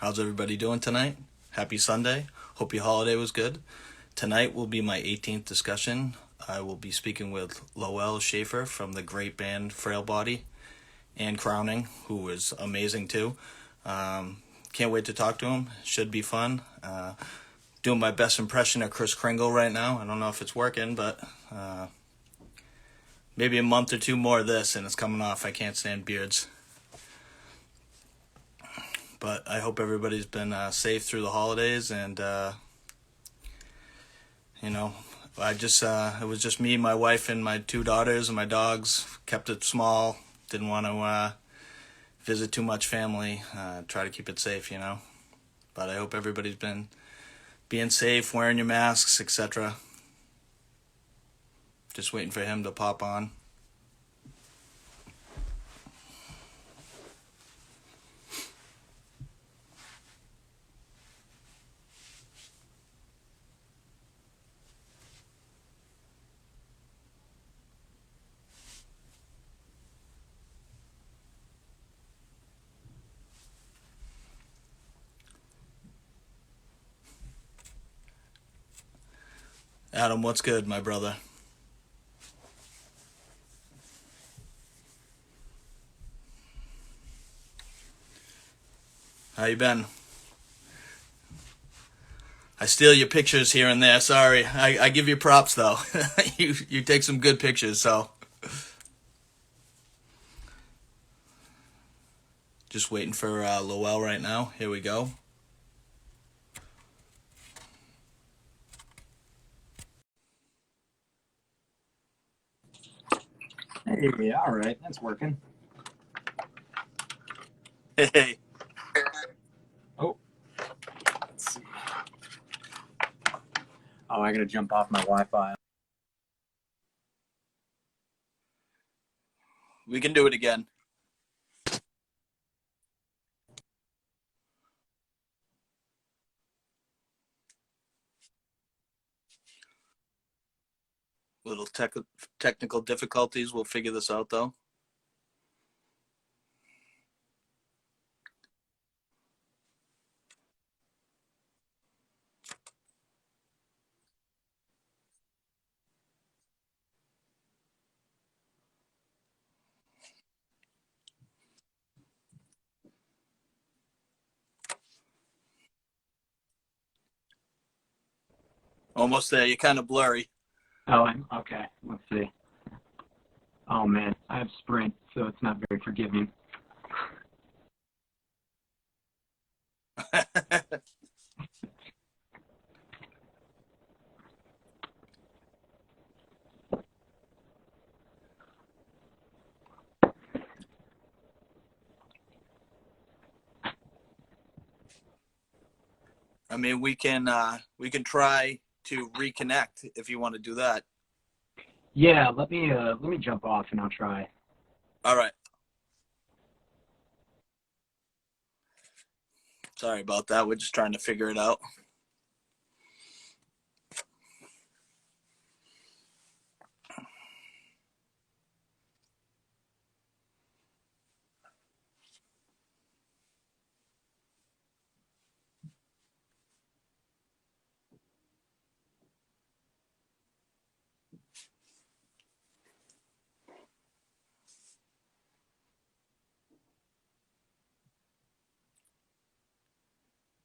How's everybody doing tonight? Happy Sunday. Hope your holiday was good. Tonight will be my 18th discussion. I will be speaking with Lowell Shaffer from the great band Frail and Crowning, who is amazing too. Can't wait to talk to him. Should be fun. Doing my best impression of Kris Kringle right now. I don't know if it's working, but maybe a month or two more of this and it's coming off. I can't stand beards. But I hope everybody's been safe through the holidays, and it was just me, my wife, and my two daughters and my dogs. Kept it small. Didn't want to visit too much family. Try to keep it safe. But I hope everybody's been being safe, wearing your masks, etc. Just waiting for him to pop on. Adam, what's good, my brother? How you been? I steal your pictures here and there. Sorry, I give you props though. you take some good pictures. So just waiting for Lowell right now. Here we go. Hey, all right, that's working. Hey. Oh, let's see. Oh, I gotta jump off my Wi-Fi. We can do it again. Little technical difficulties. We'll figure this out though. Almost there. You're kind of blurry. Oh, I'm okay. Let's see. Oh man, I have Sprint, so it's not very forgiving. I mean, we can try to reconnect if you want to do that. Yeah, let me jump off and I'll try. All right. Sorry about that. We're just trying to figure it out.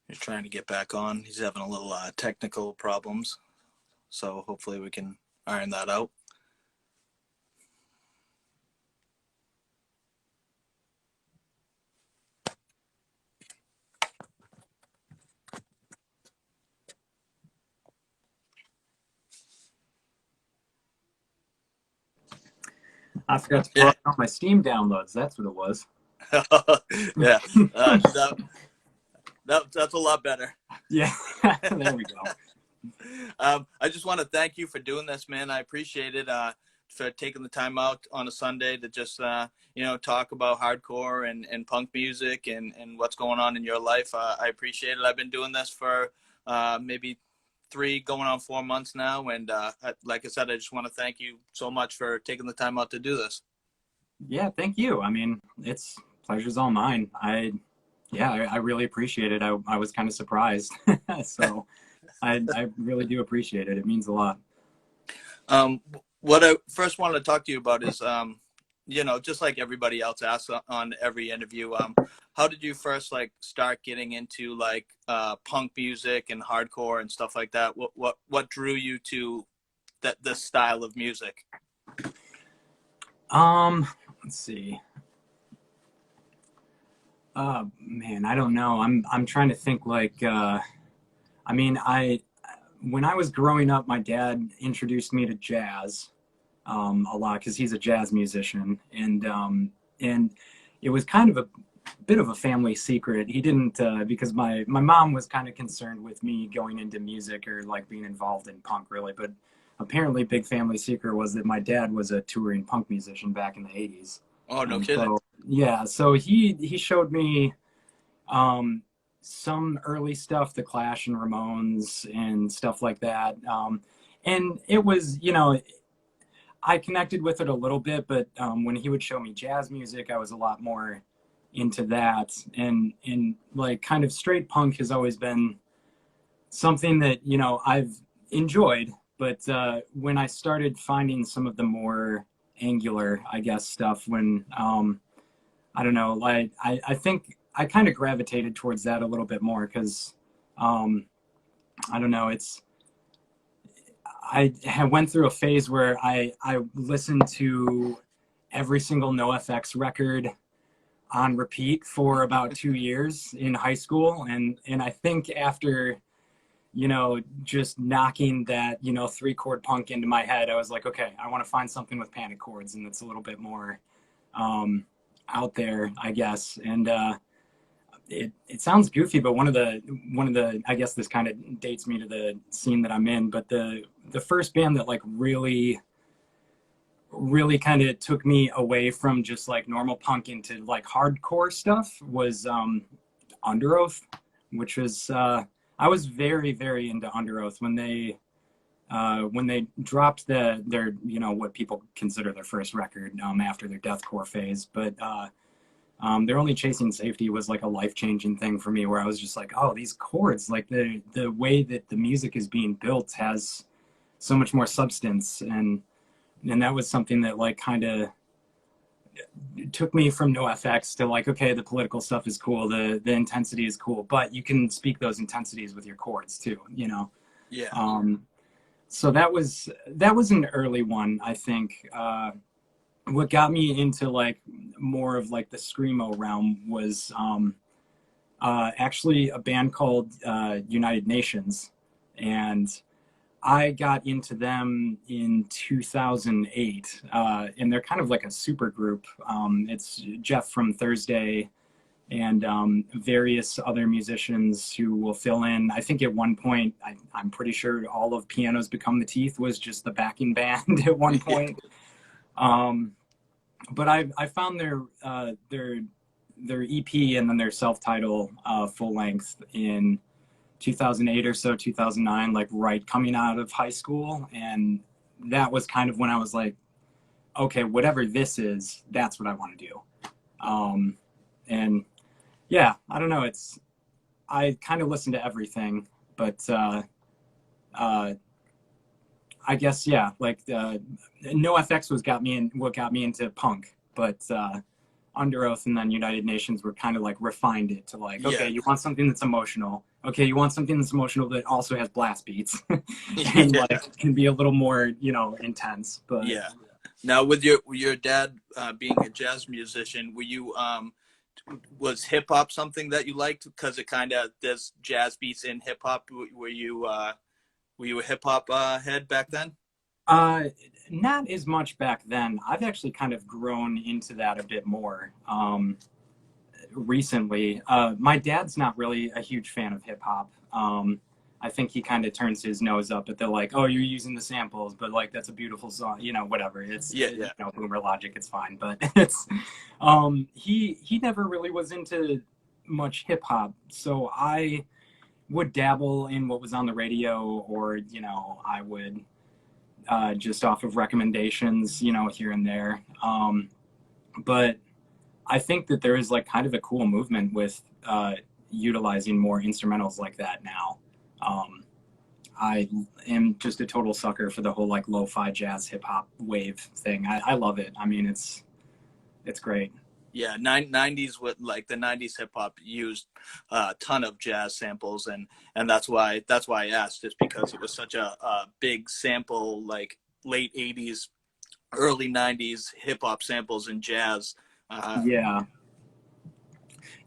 He's trying to get back on. He's having a little technical problems, so hopefully we can iron that out. I forgot to pause on my Steam downloads. That's what it was. Yeah, that's a lot better. Yeah, there we go. I just want to thank you for doing this, man. I appreciate it. For taking the time out on a Sunday to just talk about hardcore and punk music and what's going on in your life. I appreciate it. I've been doing this for maybe 3 going on 4 months now, and like I said, I just want to thank you so much for taking the time out to do this. Yeah, thank you. I mean, it's pleasure's all mine. Yeah, I really appreciate it. I was kind of surprised. So I really do appreciate it. It means a lot. Um, what I first wanted to talk to you about is, just like everybody else asks on every interview, how did you first like start getting into like punk music and hardcore and stuff like that? What drew you to that this style of music? Let's see. Man, I don't know. I'm trying to think like I mean, I when I was growing up, my dad introduced me to jazz a lot because he's a jazz musician, and it was kind of a bit of a family secret. He didn't because my mom was kind of concerned with me going into music or like being involved in punk really, but apparently big family secret was that my dad was a touring punk musician back in the 80s. Oh, no And kidding. so yeah, so he showed me um, some early stuff, The Clash and Ramones and stuff like that. And it was, I connected with it a little bit, but when he would show me jazz music, I was a lot more into that. And like kind of straight punk has always been something that, I've enjoyed. But when I started finding some of the more angular, I guess, stuff, when I don't know, like I think I kind of gravitated towards that a little bit more because um, I don't know, I went through a phase where I listened to every single NoFX record on repeat for about 2 years in high school, and I think after just knocking that 3 chord punk into my head, I was like, okay, I want to find something with panic chords and that's a little bit more um, out there, I guess. And it sounds goofy, but one of the I guess this kind of dates me to the scene that I'm in. But the first band that like really kind of took me away from just like normal punk into like hardcore stuff was Underoath, which was I was very very into Underoath when they dropped their what people consider their first record after their deathcore phase, but their Only Chasing Safety was like a life-changing thing for me where I was just like, oh, these chords, like the way that the music is being built has so much more substance, and that was something that like kind of took me from NoFX to like, okay, the political stuff is cool, the intensity is cool, but you can speak those intensities with your chords too. Yeah. Um, so that was an early one, I think. What got me into like more of like the screamo realm was actually a band called United Nations, and I got into them in 2008, and they're kind of like a super group. It's Jeff from Thursday and various other musicians who will fill in. I think at one point, I'm pretty sure all of Pianos Become the Teeth was just the backing band at one Yeah. point. Um, but I found their EP and then their self-title full length in 2008 or so, 2009, like right coming out of high school, and that was kind of when I was like, okay, whatever this is, that's what I want to do. And yeah, I don't know. I kind of listen to everything, but uh, I guess yeah, like NoFX was got me in what got me into punk, but Underoath and then United Nations were kind of like refined it to like, okay, Yeah. you want something that's emotional. Okay, you want something that's emotional that also has blast beats and Yeah. like can be a little more, intense. But Yeah. Now, with your dad being a jazz musician, were you was hip hop something that you liked because it kind of there's jazz beats in hip hop? Were you a hip hop head back then? uh, not as much back then. I've actually kind of grown into that a bit more recently. My dad's not really a huge fan of hip hop. I think he kind of turns his nose up at the like, oh, you're using the samples, but like that's a beautiful song, whatever. Yeah, yeah, Boomer logic, it's fine. But it's he never really was into much hip hop, so I would dabble in what was on the radio, or I would just off of recommendations, here and there. But I think that there is like kind of a cool movement with utilizing more instrumentals like that now. Um, I am just a total sucker for the whole like lo-fi jazz hip hop wave thing. I love it. I mean, it's great. Yeah, 90s with like the 90s hip hop used a ton of jazz samples, and that's why I asked, just because it was such a big sample, like late 80s, early 90s hip hop samples in jazz. Uh, Yeah,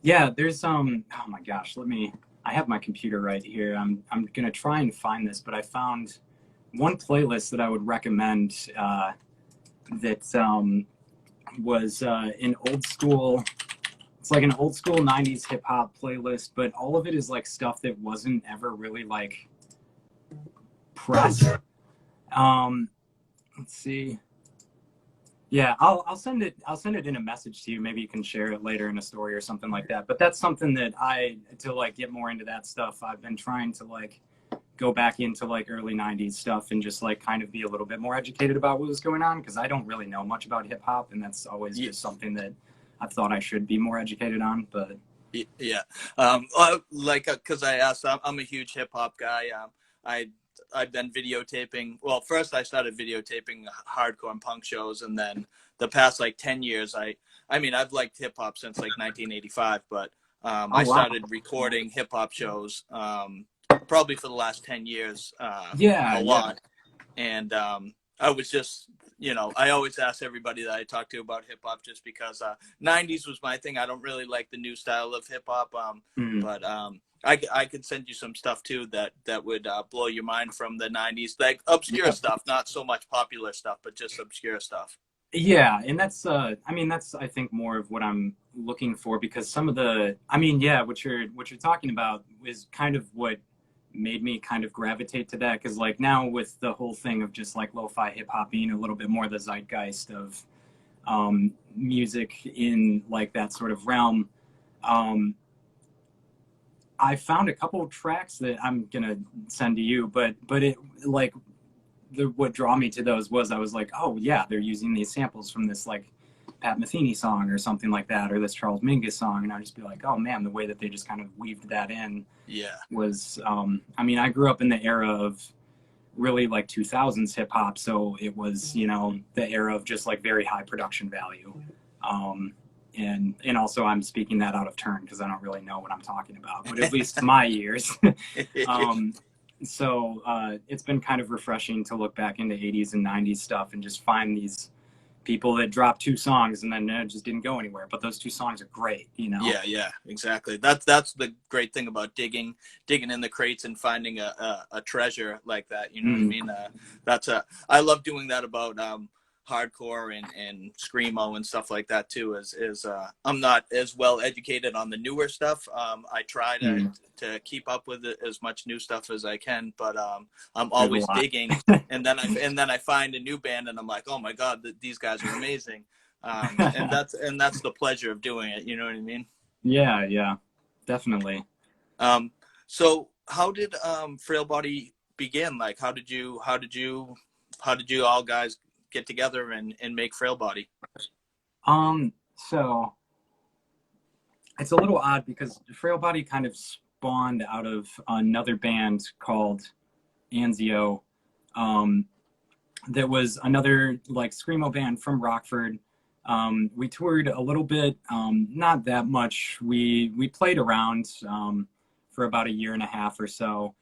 yeah. There's oh my gosh, let me. I have my computer right here. I'm gonna try and find this, but I found one playlist that I would recommend that was an old school. It's like an old school '90s hip hop playlist, but all of it is like stuff that wasn't ever really like pressed. Um, let's see. Yeah, I'll send it. I'll send it in a message to you. Maybe you can share it later in a story or something like that. But that's something that to like get more into that stuff. I've been trying to like go back into like early '90s stuff and just like kind of be a little bit more educated about what was going on, because I don't really know much about hip hop, and that's always just something that I've thought I should be more educated on. But Yeah. Like, because I asked, I'm a huge hip hop guy. I I've been videotaping. Well, first I started videotaping hardcore and punk shows, and then the past like 10 years, I mean, I've liked hip hop since like 1985, but oh I wow, started recording hip hop shows probably for the last 10 years, yeah, a yeah, lot. And I was just, I always ask everybody that I talk to about hip hop, just because 90s was my thing. I don't really like the new style of hip hop, mm, but I could send you some stuff too that would blow your mind from the 90s, like obscure yeah. stuff, not so much popular stuff, but just obscure stuff. Yeah, and that's I mean that's I think more of what I'm looking for, because some of the I mean yeah, what you're talking about is kind of what made me kind of gravitate to that, because like now with the whole thing of just like lo-fi hip hop being a little bit more the zeitgeist of music in like that sort of realm, um I found a couple of tracks that I'm gonna send to you, but it like what draw me to those was I was like, oh yeah, they're using these samples from this like Pat Metheny song or something like that, or this Charles Mingus song, and I'd just be like, oh man, the way that they just kind of weaved that in Yeah, was, I mean, I grew up in the era of really like 2000s hip hop, so it was, you know, the era of just like very high production value. Um, and also I'm speaking that out of turn because I don't really know what I'm talking about, but at least my years. um, so it's been kind of refreshing to look back into 80s and 90s stuff and just find these people that dropped two songs and then it just didn't go anywhere. But those two songs are great, you know? yeah, exactly. That's the great thing about digging in the crates and finding a treasure like that. You know what I Mm, mean? I love doing that about hardcore and screamo and stuff like that too. Is I'm not as well educated on the newer stuff. I try mm. to keep up with it, as much new stuff as I can, but I'm There's a always lot. digging, and then I find a new band and I'm like, oh my god, these guys are amazing. And that's the pleasure of doing it. You know what I mean? Yeah, yeah, definitely. Um, so how did Frail Body begin? Like, how did you all guys get together and make Frail Body? So it's a little odd because Frail Body kind of spawned out of another band called Anzio. Um, that was another like screamo band from Rockford. We toured a little bit, not that much. We played around for about a year and a half or so,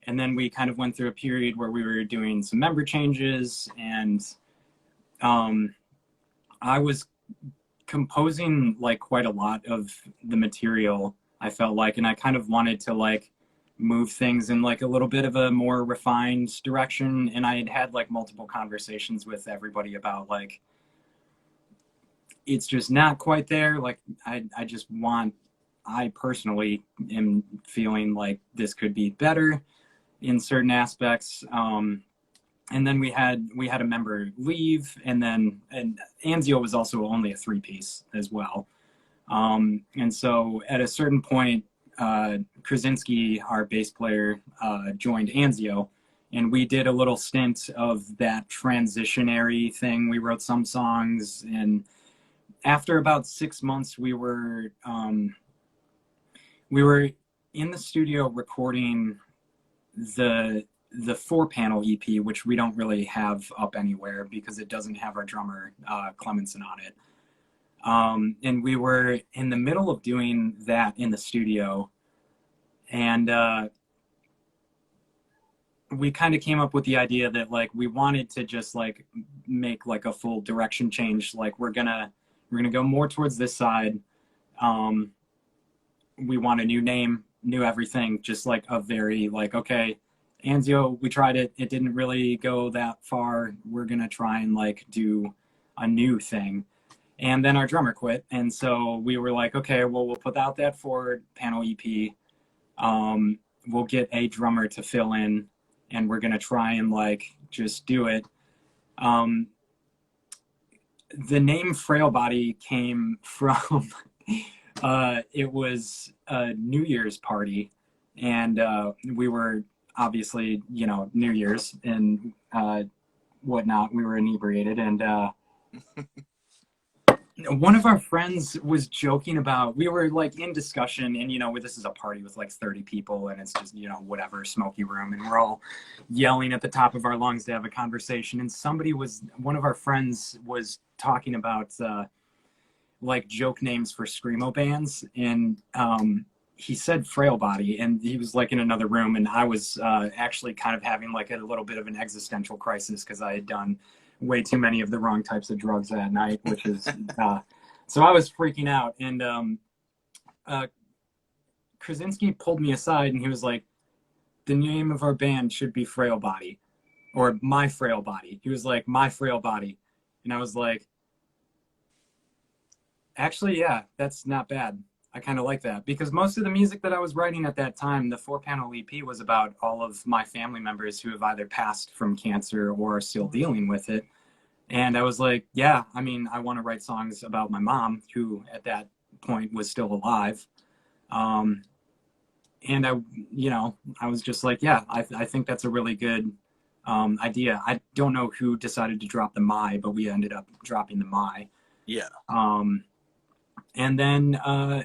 and then we kind of went through a period where we were doing some member changes, and um, I was composing like quite a lot of the material, I felt like, and I kind of wanted to like move things in like a little bit of a more refined direction, and I had had like multiple conversations with everybody about like it's just not quite there. Like I just want, I personally am feeling like this could be better in certain aspects. And then we had a member leave, and Anzio was also only a three piece as well. And so at a certain point, Krasinski, our bass player, joined Anzio, and we did a little stint of that transitionary thing. We wrote some songs, and after about 6 months, we were we were in the studio recording the 4-panel EP, which we don't really have up anywhere because it doesn't have our drummer Clemenson on it. And we were in the middle of doing that in the studio, and we kind of came up with the idea that like we wanted to just like make like a full direction change. Like we're gonna go more towards this side. We want a new name, new everything, just like a very like, okay, Anzio, we tried it, it didn't really go that far, we're gonna try and like do a new thing. And then our drummer quit, and so we were like, okay, well, we'll put out that 4-panel EP. We'll get a drummer to fill in, and we're gonna try and like just do it. The name Frail Body came from it was a New Year's party, and we were obviously, you know, New Year's and whatnot. We were inebriated, and one of our friends was joking about, we were like in discussion, and you know, this is a party with like 30 people, and it's just, you know, whatever, smoky room, and we're all yelling at the top of our lungs to have a conversation. And one of our friends was talking about like joke names for screamo bands, and he said Frail Body, and he was like in another room, and I was actually kind of having like a little bit of an existential crisis because I had done way too many of the wrong types of drugs that night, which is so I was freaking out. And Krasinski pulled me aside, and he was like, the name of our band should be Frail Body, or My Frail Body. He was like, My Frail Body. And I was like, actually, yeah, that's not bad. I kind of like that, because most of the music that I was writing at that time, the 4-panel EP, was about all of my family members who have either passed from cancer or are still dealing with it. And I was like, yeah, I mean, I want to write songs about my mom, who at that point was still alive. And I, you know, I was just like, yeah, I think that's a really good idea. I don't know who decided to drop the My, but we ended up dropping the My. Yeah. And then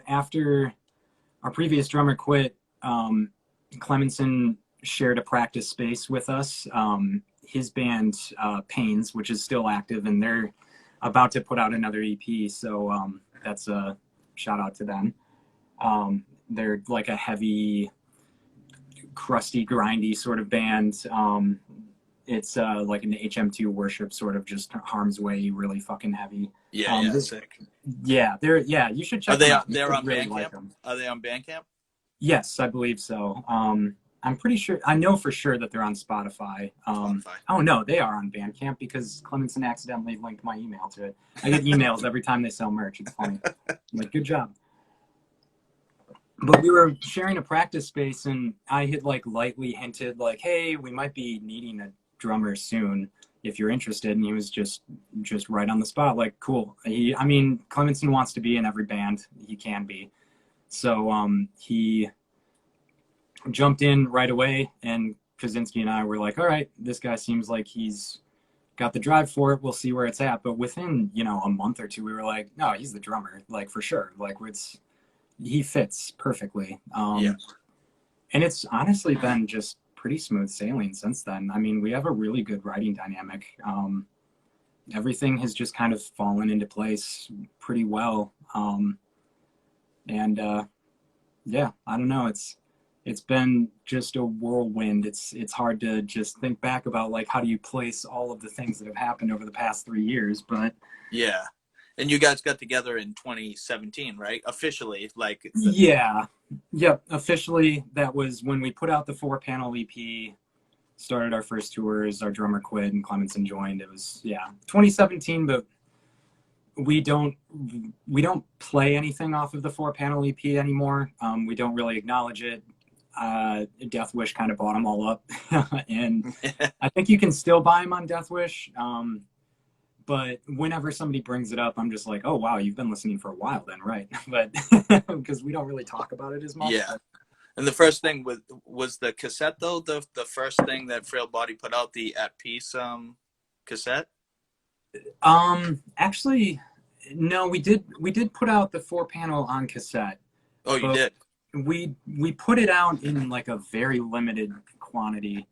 after our previous drummer quit, Clemenson shared a practice space with us. His band, Pains, which is still active, and they're about to put out another EP. So that's a shout out to them. They're like a heavy, crusty, grindy sort of band. It's like an HM2 worship, sort of just harm's way, really fucking heavy. Yeah, sick. Yeah, you should check them out. They're on really Bandcamp? Like them. Are they on Bandcamp? Yes, I believe so. I'm pretty sure, I know for sure that they're on Spotify. Oh no, they are on Bandcamp, because Clemenson accidentally linked my email to it. I get emails every time they sell merch. It's funny. I'm like, good job. But we were sharing a practice space, and I had like lightly hinted like, hey, we might be needing a drummer soon if you're interested. And he was just right on the spot, like, cool. I mean, Clemenson wants to be in every band he can be. So he jumped in right away, and Krasinski and I were like, all right, this guy seems like he's got the drive for it. We'll see where it's at. But within, you know, a month or two, we were like, no, he's the drummer, like, for sure. Like, he fits perfectly. Yeah. And it's honestly been just pretty smooth sailing since then. I mean, we have a really good writing dynamic. Everything has just kind of fallen into place pretty well. Yeah, I don't know. It's been just a whirlwind. It's hard to just think back about like, how do you place all of the things that have happened over the past 3 years, but yeah. And you guys got together in 2017, right? Officially, like. Yeah. Yep. Officially, that was when we put out the 4-panel EP, started our first tours, our drummer quit, and Clemenson joined. It was, 2017, but we don't play anything off of the 4-panel EP anymore. We don't really acknowledge it. Death Wish kind of bought them all up. And I think you can still buy them on Death Wish. But whenever somebody brings it up, I'm just like, oh, wow, you've been listening for a while then, right? But because we don't really talk about it as much. Yeah. And the first thing was the cassette, though, the first thing that Frail Body put out, the At Peace cassette? Actually, no, we did put out the 4-panel on cassette. Oh, you did? we put it out in like a very limited quantity.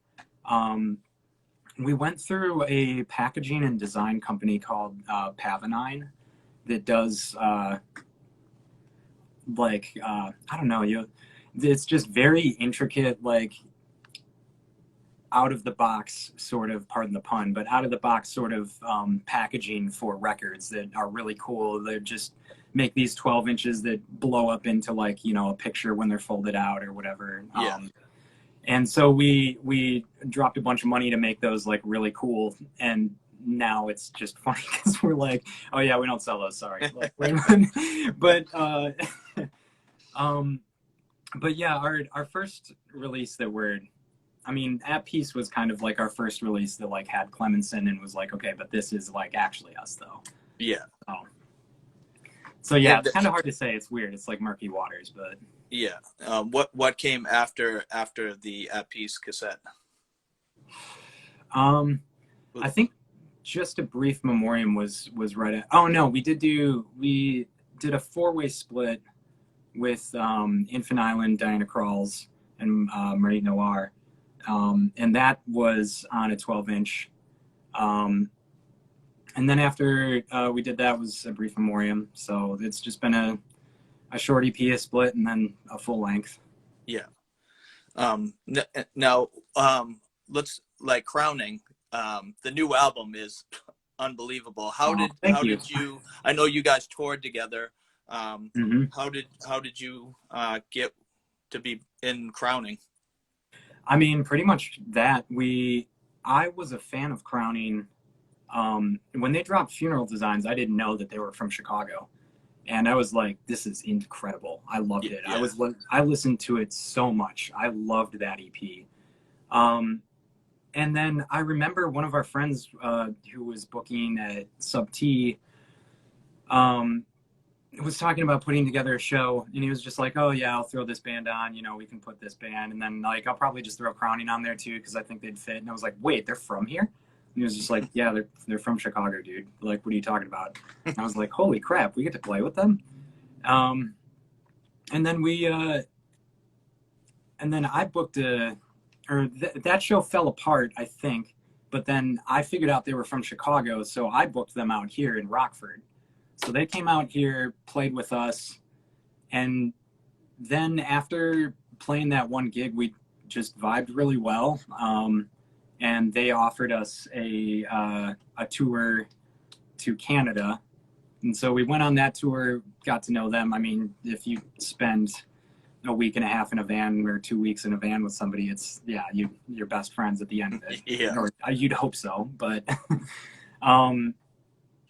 We went through a packaging and design company called Pavanine that does I don't know, it's just very intricate, like out of the box sort of, pardon the pun, but out of the box sort of packaging for records that are really cool. They just make these 12 inches that blow up into like, a picture when they're folded out or whatever. Yeah. And so we dropped a bunch of money to make those like really cool. And now it's just funny because we're like, oh yeah, we don't sell those. Sorry. Like, but but yeah, our first release At Peace was kind of like our first release that like had Clemenson and was like, okay, but this is like actually us though. Yeah. So yeah, it's kind of hard to say. It's weird. It's like murky waters, but yeah. What came after the At Peace cassette? I think Just a Brief Memoriam was right at. Oh no, we did a 4-way split with Infant Island, Diana Kralls, and Marie Noir. And that was on a 12-inch. And then after we did that was A Brief Memoriam. So it's just been a short EP, a split, and then a full length. Yeah. Now, let's like Crowning. The new album is unbelievable. How did you? I know you guys toured together. How did you get to be in Crowning? I mean, pretty much that. I was a fan of Crowning. When they dropped Funeral Designs, I didn't know that they were from Chicago. And I was like, this is incredible. I loved it. Yeah. I listened to it so much. I loved that EP. And then I remember one of our friends who was booking at Sub T was talking about putting together a show, and he was just like, oh yeah, I'll throw this band on, we can put this band, and then like I'll probably just throw Crowning on there too because I think they'd fit. And I was like, wait, they're from here? And he was just like, yeah, they're from Chicago, dude. Like, what are you talking about? And I was like, holy crap, we get to play with them. And then I booked that show fell apart, I think, but then I figured out they were from Chicago, so I booked them out here in Rockford. So they came out here, played with us, and then after playing that one gig, we just vibed really well. And they offered us a tour to Canada. And so we went on that tour, got to know them. I mean, if you spend a week and a half in a van or 2 weeks in a van with somebody, it's, you're best friends at the end of it. Yeah. Or you'd hope so, but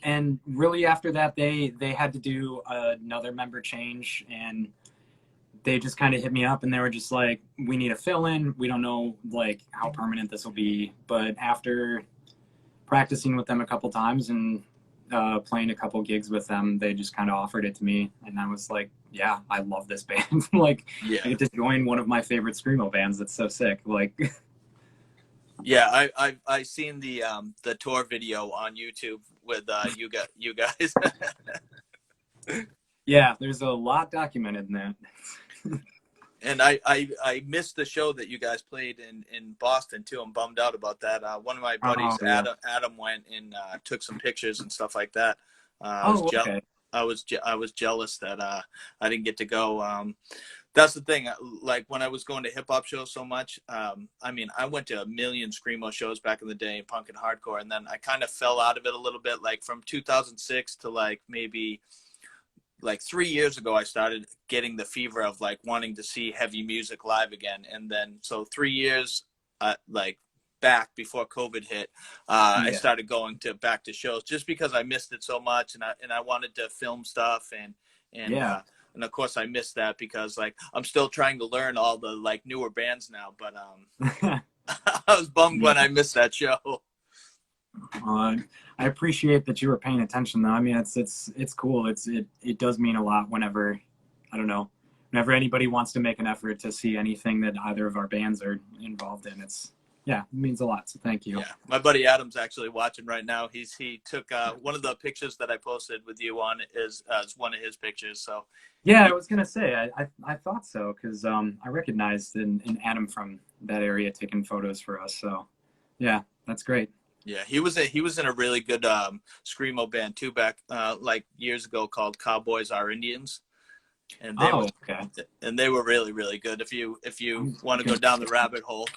and really after that, they had to do another member change, and they just kind of hit me up and they were just like, we need a fill-in. We don't know like how permanent this will be. But after practicing with them a couple times and playing a couple gigs with them, they just kind of offered it to me. And I was like, yeah, I love this band. Like, yeah. I get to join one of my favorite Screamo bands. That's so sick. Like, yeah, I seen the tour video on YouTube with you guys. Yeah, there's a lot documented in that. And I missed the show that you guys played in Boston too. I'm bummed out about that. One of my buddies, Adam went and took some pictures and stuff like that. I was jealous that I didn't get to go. That's the thing. Like when I was going to hip hop shows so much, I mean, I went to a million Screamo shows back in the day, punk and hardcore, and then I kind of fell out of it a little bit. Like from 2006 to like maybe like 3 years ago, I started getting the fever of like wanting to see heavy music live again. And then, so 3 years, like back before COVID hit, I started going back to shows just because I missed it so much. And I wanted to film stuff and of course I missed that because like, I'm still trying to learn all the like newer bands now, but I was bummed when I missed that show. I appreciate that you were paying attention though. I mean, it's cool. It does mean a lot whenever anybody wants to make an effort to see anything that either of our bands are involved in. It's Yeah, it means a lot. So thank you. Yeah, my buddy Adam's actually watching right now. He took one of the pictures that I posted with you on is as one of his pictures. So Yeah, I he, was gonna say I thought so because I recognized in Adam from that area taking photos for us. So yeah, that's great. yeah, he was in a really good screamo band too back like years ago called Cowboys Are Indians, and they were Oh, okay. really really good. If you I'm want to go gonna, down the rabbit hole.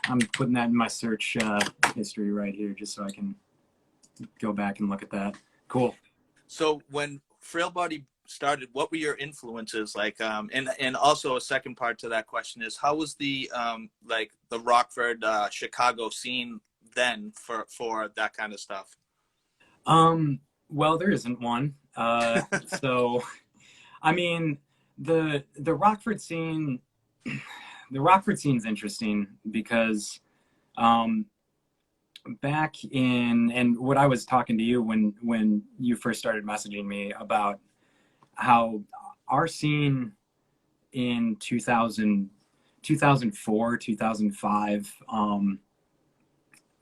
I'm putting that in my search history right here just so I can go back and look at that. Cool. So when Frail Body started, what were your influences like? And also a second part to that question is how was the like the Rockford, Chicago scene then for that kind of stuff? Well, there isn't one. So I mean, the Rockford scene, the Rockford scene's interesting because um, back in and what I was talking to you when you first started messaging me about how our scene in 2000, 2004, 2005.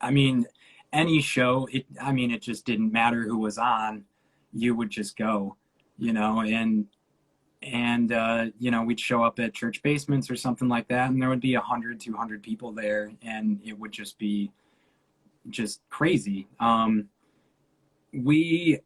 I mean, any show, I mean, it just didn't matter who was on, you would just go, you know, and you know, we'd show up at church basements or something like that, and there would be 100, 200 people there, and it would just be just crazy. We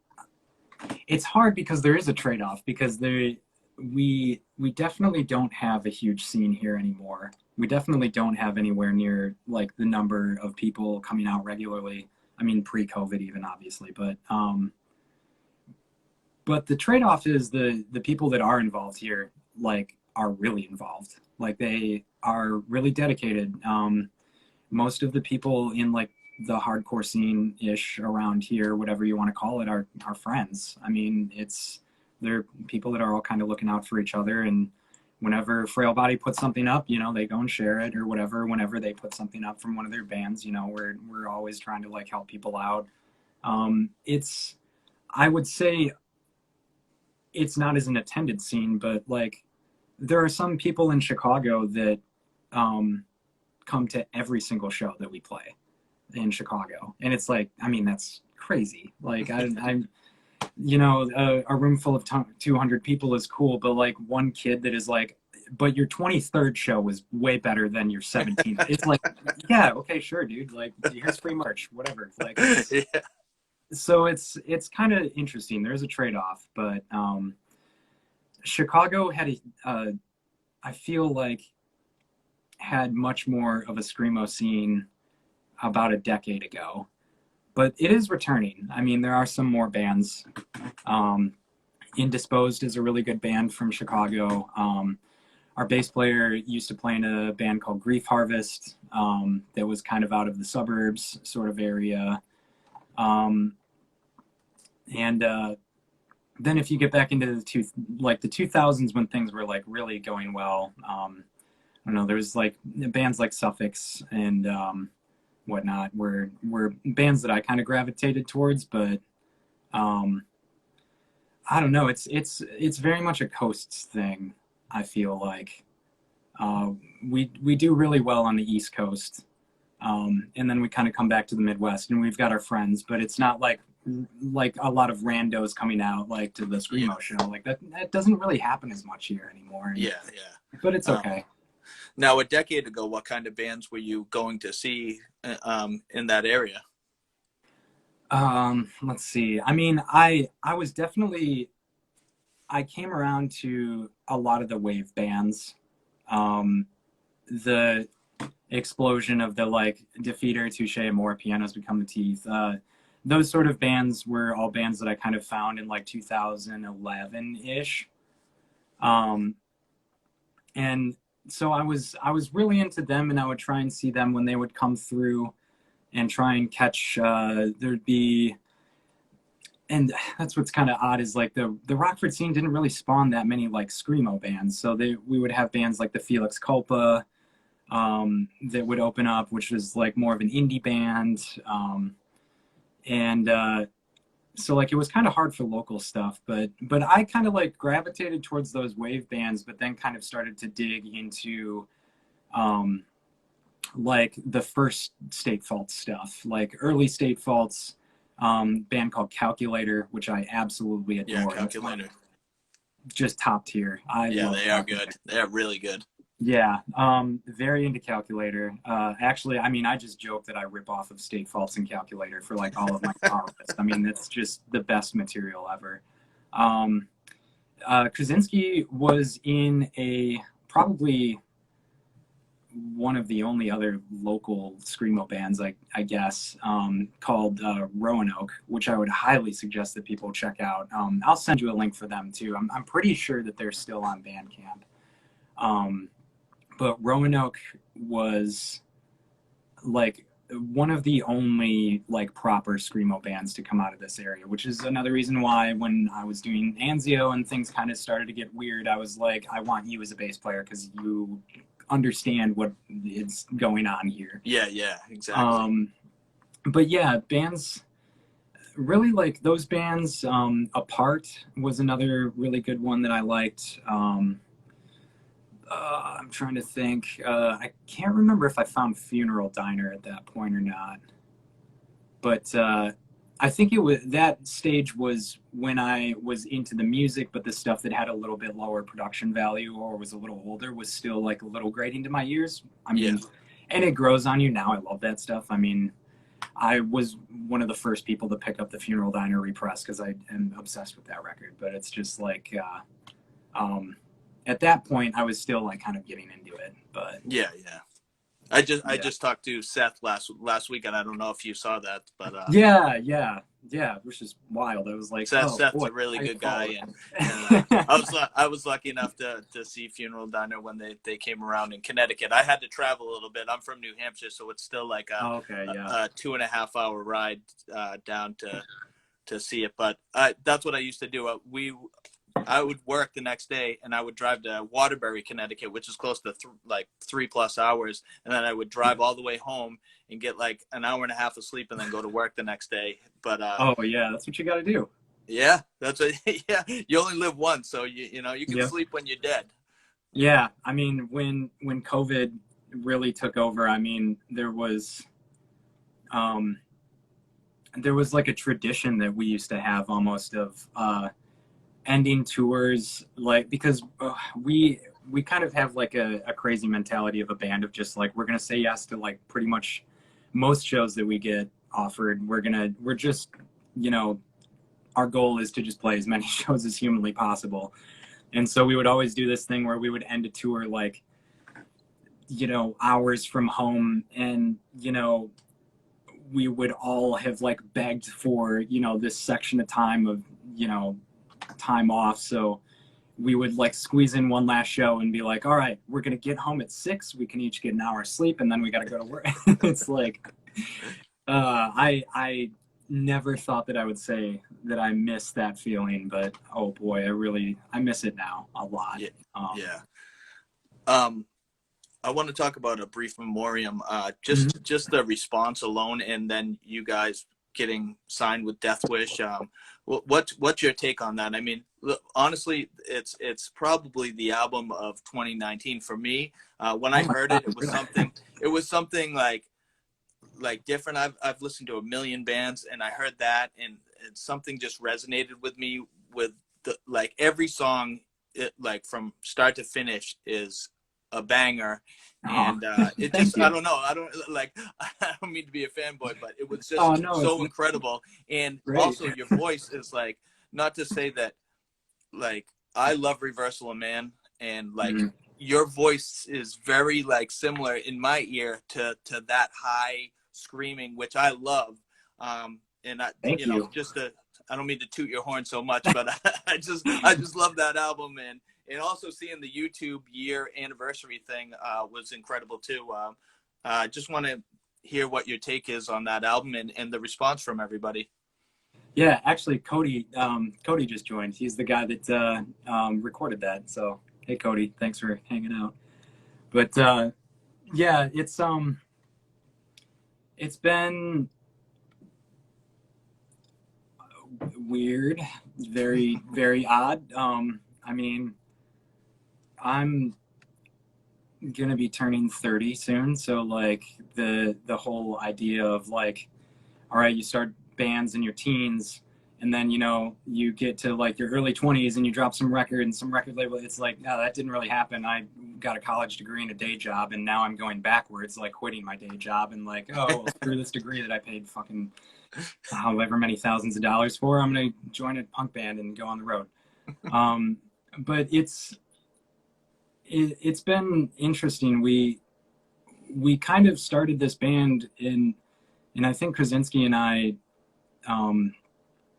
It's hard because there is a trade-off because we definitely don't have a huge scene here anymore. We definitely don't have anywhere near like the number of people coming out regularly. I mean, pre-COVID even obviously, but the trade-off is the people that are involved here like are really involved. Like they are really dedicated. Most of the people in like the hardcore scene ish around here, whatever you want to call it, are friends. I mean, they're people that are all kind of looking out for each other. And whenever Frail Body puts something up, you know, they go and share it or whatever. Whenever they put something up from one of their bands, you know, we're always trying to like help people out. It's I would say it's not as an attended scene, but like there are some people in Chicago that um, come to every single show that we play in Chicago, and it's like, I mean, that's crazy. Like, I'm, you know, a room full of 200 people is cool, but like one kid that is like, but your 23rd show was way better than your 17th. It's like, yeah, okay, sure, dude. Like, here's free merch, whatever. Like, Yeah. so it's kind of interesting. There's a trade off, but Chicago had I feel like had much more of a screamo scene about a decade ago, but it is returning. I mean, there are some more bands. Um, Indisposed is a really good band from Chicago. Our bass player used to play in a band called Grief Harvest that was kind of out of the suburbs sort of area. Um, and then if you get back into the 2000s when things were like really going well, I don't know, there's like bands like Suffix and whatnot were bands that I kind of gravitated towards, but um, I don't know. It's very much a coasts thing. I feel like uh, we do really well on the East Coast, and then we kind of come back to the Midwest, and we've got our friends, but it's not like a lot of randos coming out like to the Yeah. screamo show. Like that doesn't really happen as much here anymore. And, Yeah. Yeah. but it's okay. Now, a decade ago, what kind of bands were you going to see in that area? Let's see. I mean, I was definitely I came around to a lot of the wave bands. Um, the explosion of the like Defeater, Touche, More, Pianos Become the Teeth. Those sort of bands were all bands that I kind of found in like 2011 ish. Um, and so I was really into them, and I would try and see them when they would come through, and try and catch. There'd be and that's what's kind of odd is like the Rockford scene didn't really spawn that many like screamo bands. So we would have bands like the Felix Culpa that would open up, which was like more of an indie band, and so like it was kind of hard for local stuff. But I kind of like gravitated towards those wave bands, but then kind of started to dig into um, like the first State Faults stuff, like early State Faults, band called Calculator, which I absolutely Yeah, adore. That's one Calculator. just top tier. I Yeah, love they are good. Calculator. They are really good. Yeah, very into Calculator. Actually, I mean, I just joke that I rip off of State Faults and Calculator for like all of my guitar riffs. I mean, that's just the best material ever. Um, Krasinski was in a probably one of the only other local screamo bands, I guess, called Roanoke, which I would highly suggest that people check out. I'll send you a link for them too. I'm pretty sure that they're still on Bandcamp. Um, but Roanoke was like one of the only like proper screamo bands to come out of this area, which is another reason why when I was doing Anzio and things kind of started to get weird, I was like, I want you as a bass player because you understand what is going on here. Yeah, exactly. But yeah, bands really like those bands. Apart was another really good one that I liked. I'm trying to think. I can't remember if I found Funeral Diner at that point or not. But I think it was that stage was when I was into the music, but the stuff that had a little bit lower production value or was a little older was still like a little grating to my ears. I Yeah. mean, and it grows on you now. I love that stuff. I mean, I was one of the first people to pick up the Funeral Diner repress because I am obsessed with that record. But it's just like, at that point, I was still like kind of getting into it. But Yeah. I yeah. just talked to Seth last week, and I don't know if you saw that, but Yeah, which is wild. I was like, oh Seth's boy, a really I good follow guy, and that. I was lucky enough to see Funeral Diner when they came around in Connecticut. I had to travel a little bit. I'm from New Hampshire, so it's still like Oh, okay, yeah. a 2.5 hour ride down to see it. But that's what I used to do. I would work the next day and I would drive to Waterbury, Connecticut, which is close to like 3+ hours. And then I would drive all the way home and get like an hour and a half of sleep and then go to work the next day. But Oh, yeah, that's what you got to do. yeah, that's what, yeah, you only live once. So you can Yep. sleep when you're dead. Yeah, I mean, when COVID really took over, I mean, um, there was like a tradition that we used to have almost of ending tours, like because we kind of have like a crazy mentality of a band of just like we're gonna say yes to like pretty much most shows that we get offered. We're just you know our goal is to just play as many shows as humanly possible. And so we would always do this thing where we would end a tour like, hours from home. And, we would all have like begged for, this section of time of, time off. So we would like squeeze in one last show and be like, all right, we're going to get home at 6. We can each get an hour of sleep and then we got to go to work. It's like, I never thought that I would say that I miss that feeling, but oh boy, I miss it now a lot. Yeah. Yeah. Um, I want to talk about a brief memoriam. Mhm. Just the response alone, and then you guys getting signed with Death Wish. What's your take on that? I mean, honestly, it's probably the album of 2019 for me. When I Oh my heard God, it, it was really? something. It was something like different. I've listened to a million bands, and I heard that, and something just resonated with me with the like every song. It like from start to finish is a banger, Oh, and it thank just I you. don't know, I don't like I don't mean to be a fanboy, but it was just Oh no, it's so incredible. And great. also your voice is like, not to say that, like, I love Reversal of Man, and like Mhm. your voice is very like similar in my ear to that high screaming, which I love. And Thank you. just I don't mean to toot your horn so much, but I just love that album. And also seeing the YouTube year anniversary thing was incredible too. I just want to hear what your take is on that album and the response from everybody. Yeah, actually, Cody just joined. He's the guy that recorded that. So, hey, Cody, thanks for hanging out. But yeah, it's been weird, very odd. I mean, I'm gonna be turning 30 soon, so like the whole idea of like, all right, you start bands in your teens, and then you get to like your early 20s and you drop some record and some record label. It's like, no, that didn't really happen. I got a college degree and a day job, and now I'm going backwards, like quitting my day job and like, oh, well, screw this degree that I paid fucking however many thousands of dollars for. I'm gonna join a punk band and go on the road. But it's been interesting. We kind of started this band and I think Krasinski and I,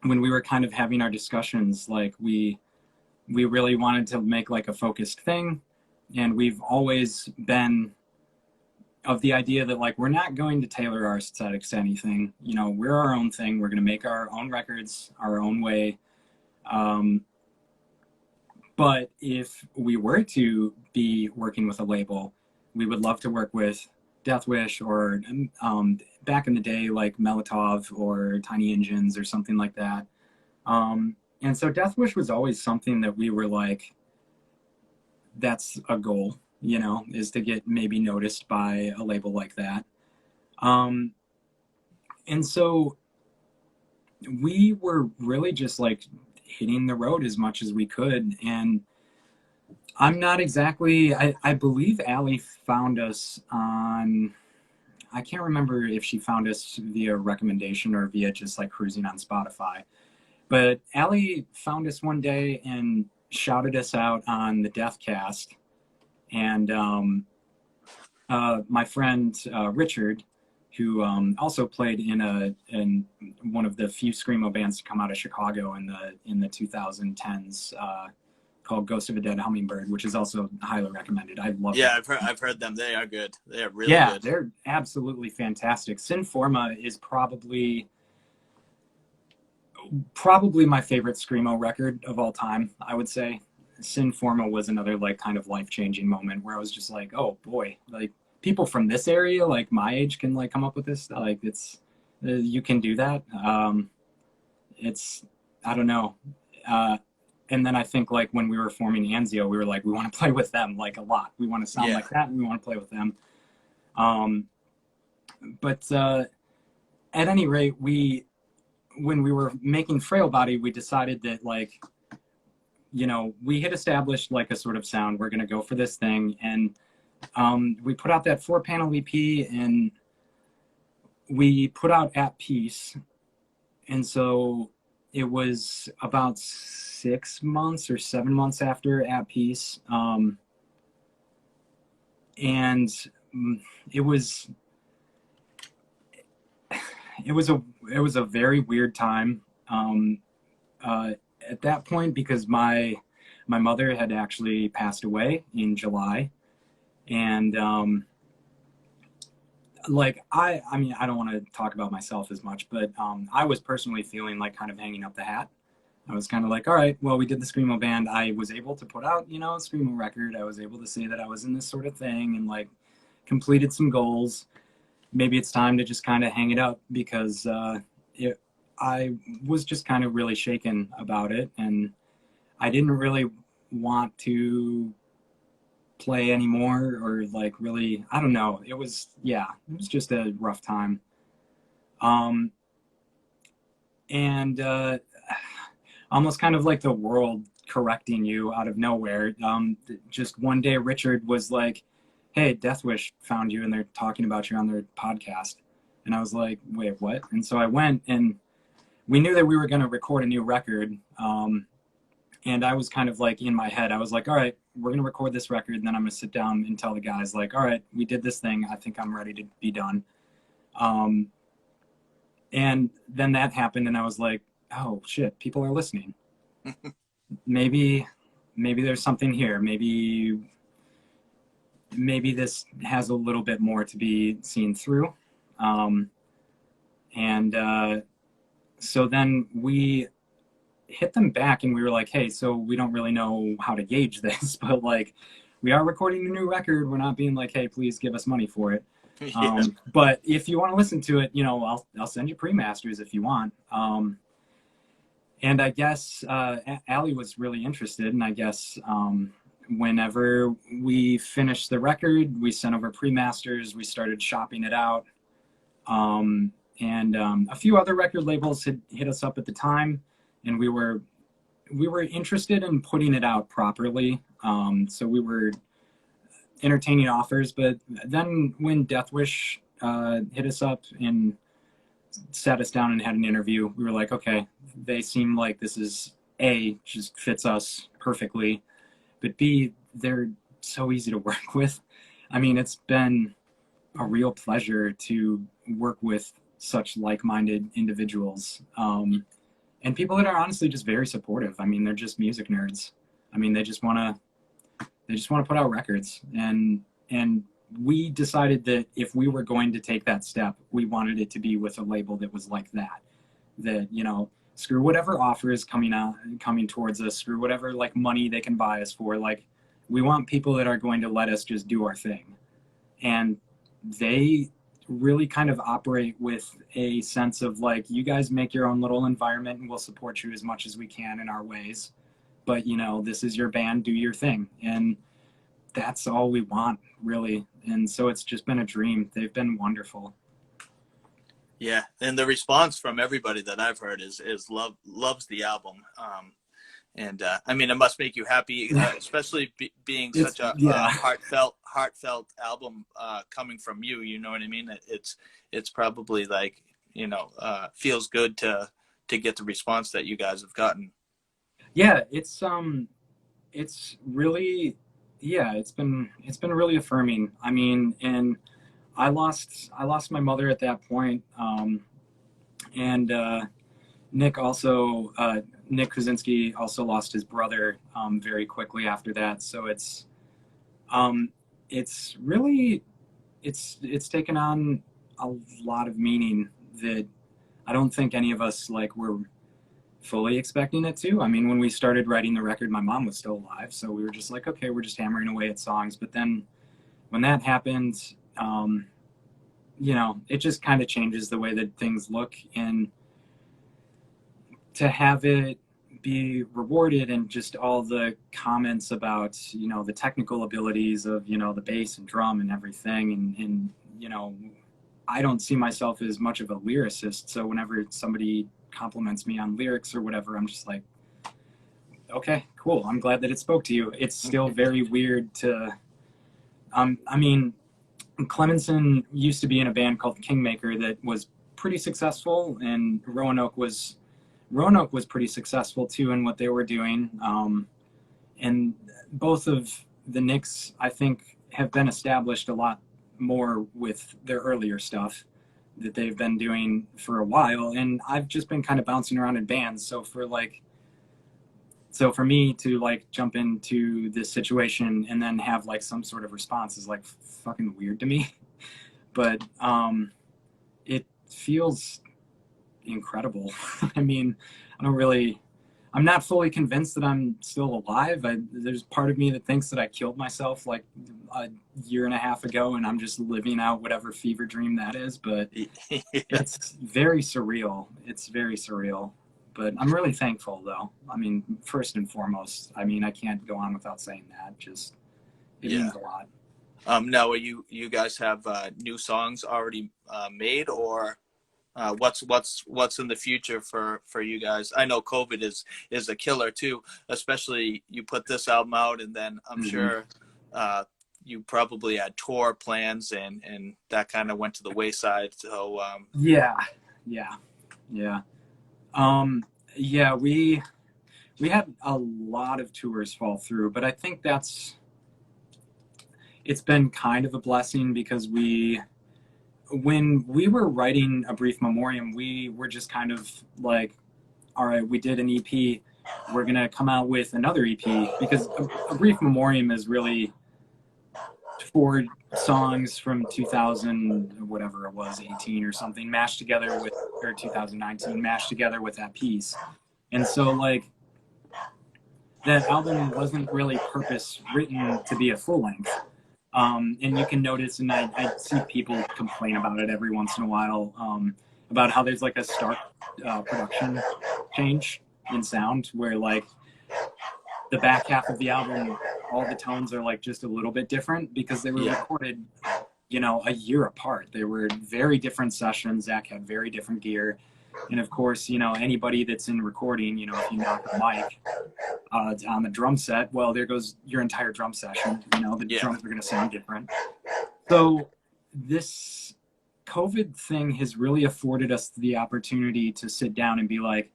when we were kind of having our discussions, like we really wanted to make like a focused thing, and we've always been of the idea that like we're not going to tailor our aesthetics to anything. We're our own thing. We're going to make our own records our own way. But if we were to be working with a label, we would love to work with Death Wish or back in the day like Melotov or Tiny Engines or something like that. And so Death Wish was always something that we were like, that's a goal, is to get maybe noticed by a label like that. And so we were really just like hitting the road as much as we could. And I'm not exactly, I believe Allie found us on, I can't remember if she found us via recommendation or via just like cruising on Spotify. But Allie found us one day and shouted us out on the Deathcast. And my friend Richard, who also played in one of the few screamo bands to come out of Chicago in the 2010s, called Ghost of a Dead Hummingbird, which is also highly recommended. I love it. Yeah, I've heard them. They are good. They are really good. Yeah, they're absolutely fantastic. Sinforma is probably my favorite screamo record of all time, I would say. Sinforma was another like kind of life-changing moment where I was just like, oh boy, like people from this area, like my age, can like come up with this. Like it's you can do that. It's I don't know. And then I think like when we were forming Anzio, we were like, we want to play with them like a lot. We want to sound like that, and we want to play with them. But at any rate, when we were making Frail Body, we decided that like, we had established like a sort of sound. We're going to go for this thing. And we put out that 4-panel EP, and we put out At Peace. And so it was about 6 months or 7 months after At Peace. And it was a very weird time at that point, because my mother had actually passed away in July. And like I mean, I don't want to talk about myself as much, but I was personally feeling like kind of hanging up the hat. I was kind of like, all right, well, we did the screamo band. I was able to put out, a screamo record. I was able to say that I was in this sort of thing and like completed some goals. Maybe it's time to just kind of hang it up, because I was just kind of really shaken about it, and I didn't really want to play anymore, or like really, I don't know. It was just a rough time. And almost kind of like the world correcting you out of nowhere. Just one day, Richard was like, hey, Death Wish found you and they're talking about you on their podcast. And I was like, wait, what? And so I went, and we knew that we were going to record a new record. And I was kind of like in my head, I was like, all right, we're going to record this record. And then I'm going to sit down and tell the guys like, all right, we did this thing. I think I'm ready to be done. And then that happened, and I was like, oh shit, people are listening. Maybe there's something here. Maybe this has a little bit more to be seen through. So then we hit them back, and we were like, hey, so we don't really know how to gauge this, but like, we are recording a new record. We're not being like, hey, please give us money for it. Yeah. But if you want to listen to it, I'll send you pre-masters if you want. And I guess Allie was really interested, and I guess whenever we finished the record, we sent over pre-masters, we started shopping it out. And a few other record labels had hit us up at the time, and we were interested in putting it out properly. So we were entertaining offers, but then when Death Wish hit us up and sat us down and had an interview, we were like, okay, they seem like this is A, just fits us perfectly, but B, they're so easy to work with. I mean, it's been a real pleasure to work with such like-minded individuals, and people that are honestly just very supportive. I mean, they're just music nerds. I mean, they just want to put out records, and we decided that if we were going to take that step, we wanted it to be with a label that was like that. That, you know, screw whatever offer is coming towards us, screw whatever like money they can buy us for. Like, we want people that are going to let us just do our thing. And they really kind of operate with a sense of like, you guys make your own little environment and we'll support you as much as we can in our ways. But, you know, this is your band, do your thing. And that's all we want, really. And so it's just been a dream. They've been wonderful. Yeah, and the response from everybody that I've heard is loves the album. And I mean, it must make you happy, especially being such a heartfelt album coming from you. You know what I mean? It's probably like, you know, feels good to get the response that you guys have gotten. Yeah, it's really, yeah, it's been really affirming. I mean, and I lost my mother at that point, and Nick Krasinski also lost his brother very quickly after that. So it's really taken on a lot of meaning that I don't think any of us like were fully expecting it to. I mean, when we started writing the record, my mom was still alive, so we were just like, okay, we're just hammering away at songs. But then when that happened, you know, it just kind of changes the way that things look, and to have it be rewarded and just all the comments about, you know, the technical abilities of, you know, the bass and drum and everything. And you know, I don't see myself as much of a lyricist. So whenever somebody compliments me on lyrics or whatever, I'm just like, okay, cool. I'm glad that it spoke to you. It's still very weird to, I mean, Clemenson used to be in a band called Kingmaker that was pretty successful, and Roanoke was pretty successful too in what they were doing. And both of the Knicks, I think, have been established a lot more with their earlier stuff that they've been doing for a while. And I've just been kind of bouncing around in bands. So for me to like jump into this situation and then have like some sort of response is like fucking weird to me. But it feels incredible. I mean, I'm not fully convinced that I'm still alive. There's part of me that thinks that I killed myself like a year and a half ago, and I'm just living out whatever fever dream that is. But it's very surreal. It's very surreal. But I'm really thankful, though. I mean, first and foremost, I mean, I can't go on without saying that. Just, it means a lot. Now, you guys have new songs already made, or what's in the future for you guys? I know COVID is a killer too, especially you put this album out, and then I'm sure you probably had tour plans, and that kind of went to the wayside. So yeah, we had a lot of tours fall through, but I think it's been kind of a blessing, because when we were writing A Brief Memoriam, we were just kind of like, all right, we did an EP, we're gonna come out with another EP, because A Brief Memoriam is really 4 songs from 2000, whatever it was, 18 or something, mashed together with, or 2019, mashed together with that piece. And so like, that album wasn't really purpose written to be a full length. And you can notice, and I see people complain about it every once in a while, about how there's like a stark production change in sound, where like the back half of the album all the tones are like just a little bit different because they were Yeah. recorded, you know, a year apart. They were very different sessions. Zach had very different gear. And of course, you know, anybody that's in recording, you know, if you knock a mic on the drum set, well, there goes your entire drum session. You know, the Yeah. drums are going to sound different. So this COVID thing has really afforded us the opportunity to sit down and be like,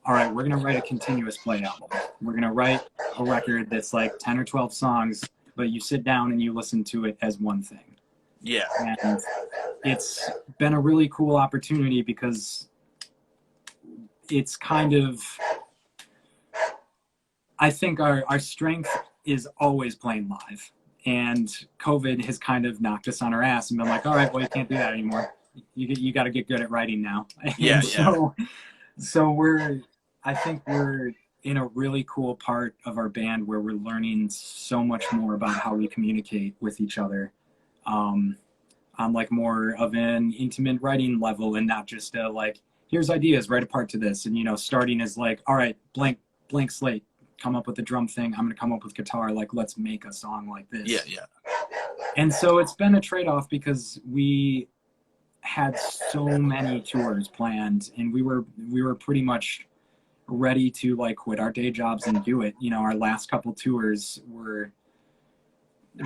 all right, we're going to write a continuous play album. We're going to write a record that's like 10 or 12 songs, but you sit down and you listen to it as one thing. Yeah. And it's been a really cool opportunity because it's kind of, I think our strength is always playing live. And COVID has kind of knocked us on our ass and been like, all right, well, you can't do that anymore. You got to get good at writing now. Yeah. And so I think we're in a really cool part of our band where we're learning so much more about how we communicate with each other on like more of an intimate writing level, and not just like, here's ideas, write a part to this. And, you know, starting as like, all right, blank slate, come up with the drum thing. I'm going to come up with guitar. Like, let's make a song like this. Yeah. Yeah. And so it's been a trade-off because we had so many tours planned, and we were pretty much ready to like quit our day jobs and do it. You know, our last couple tours were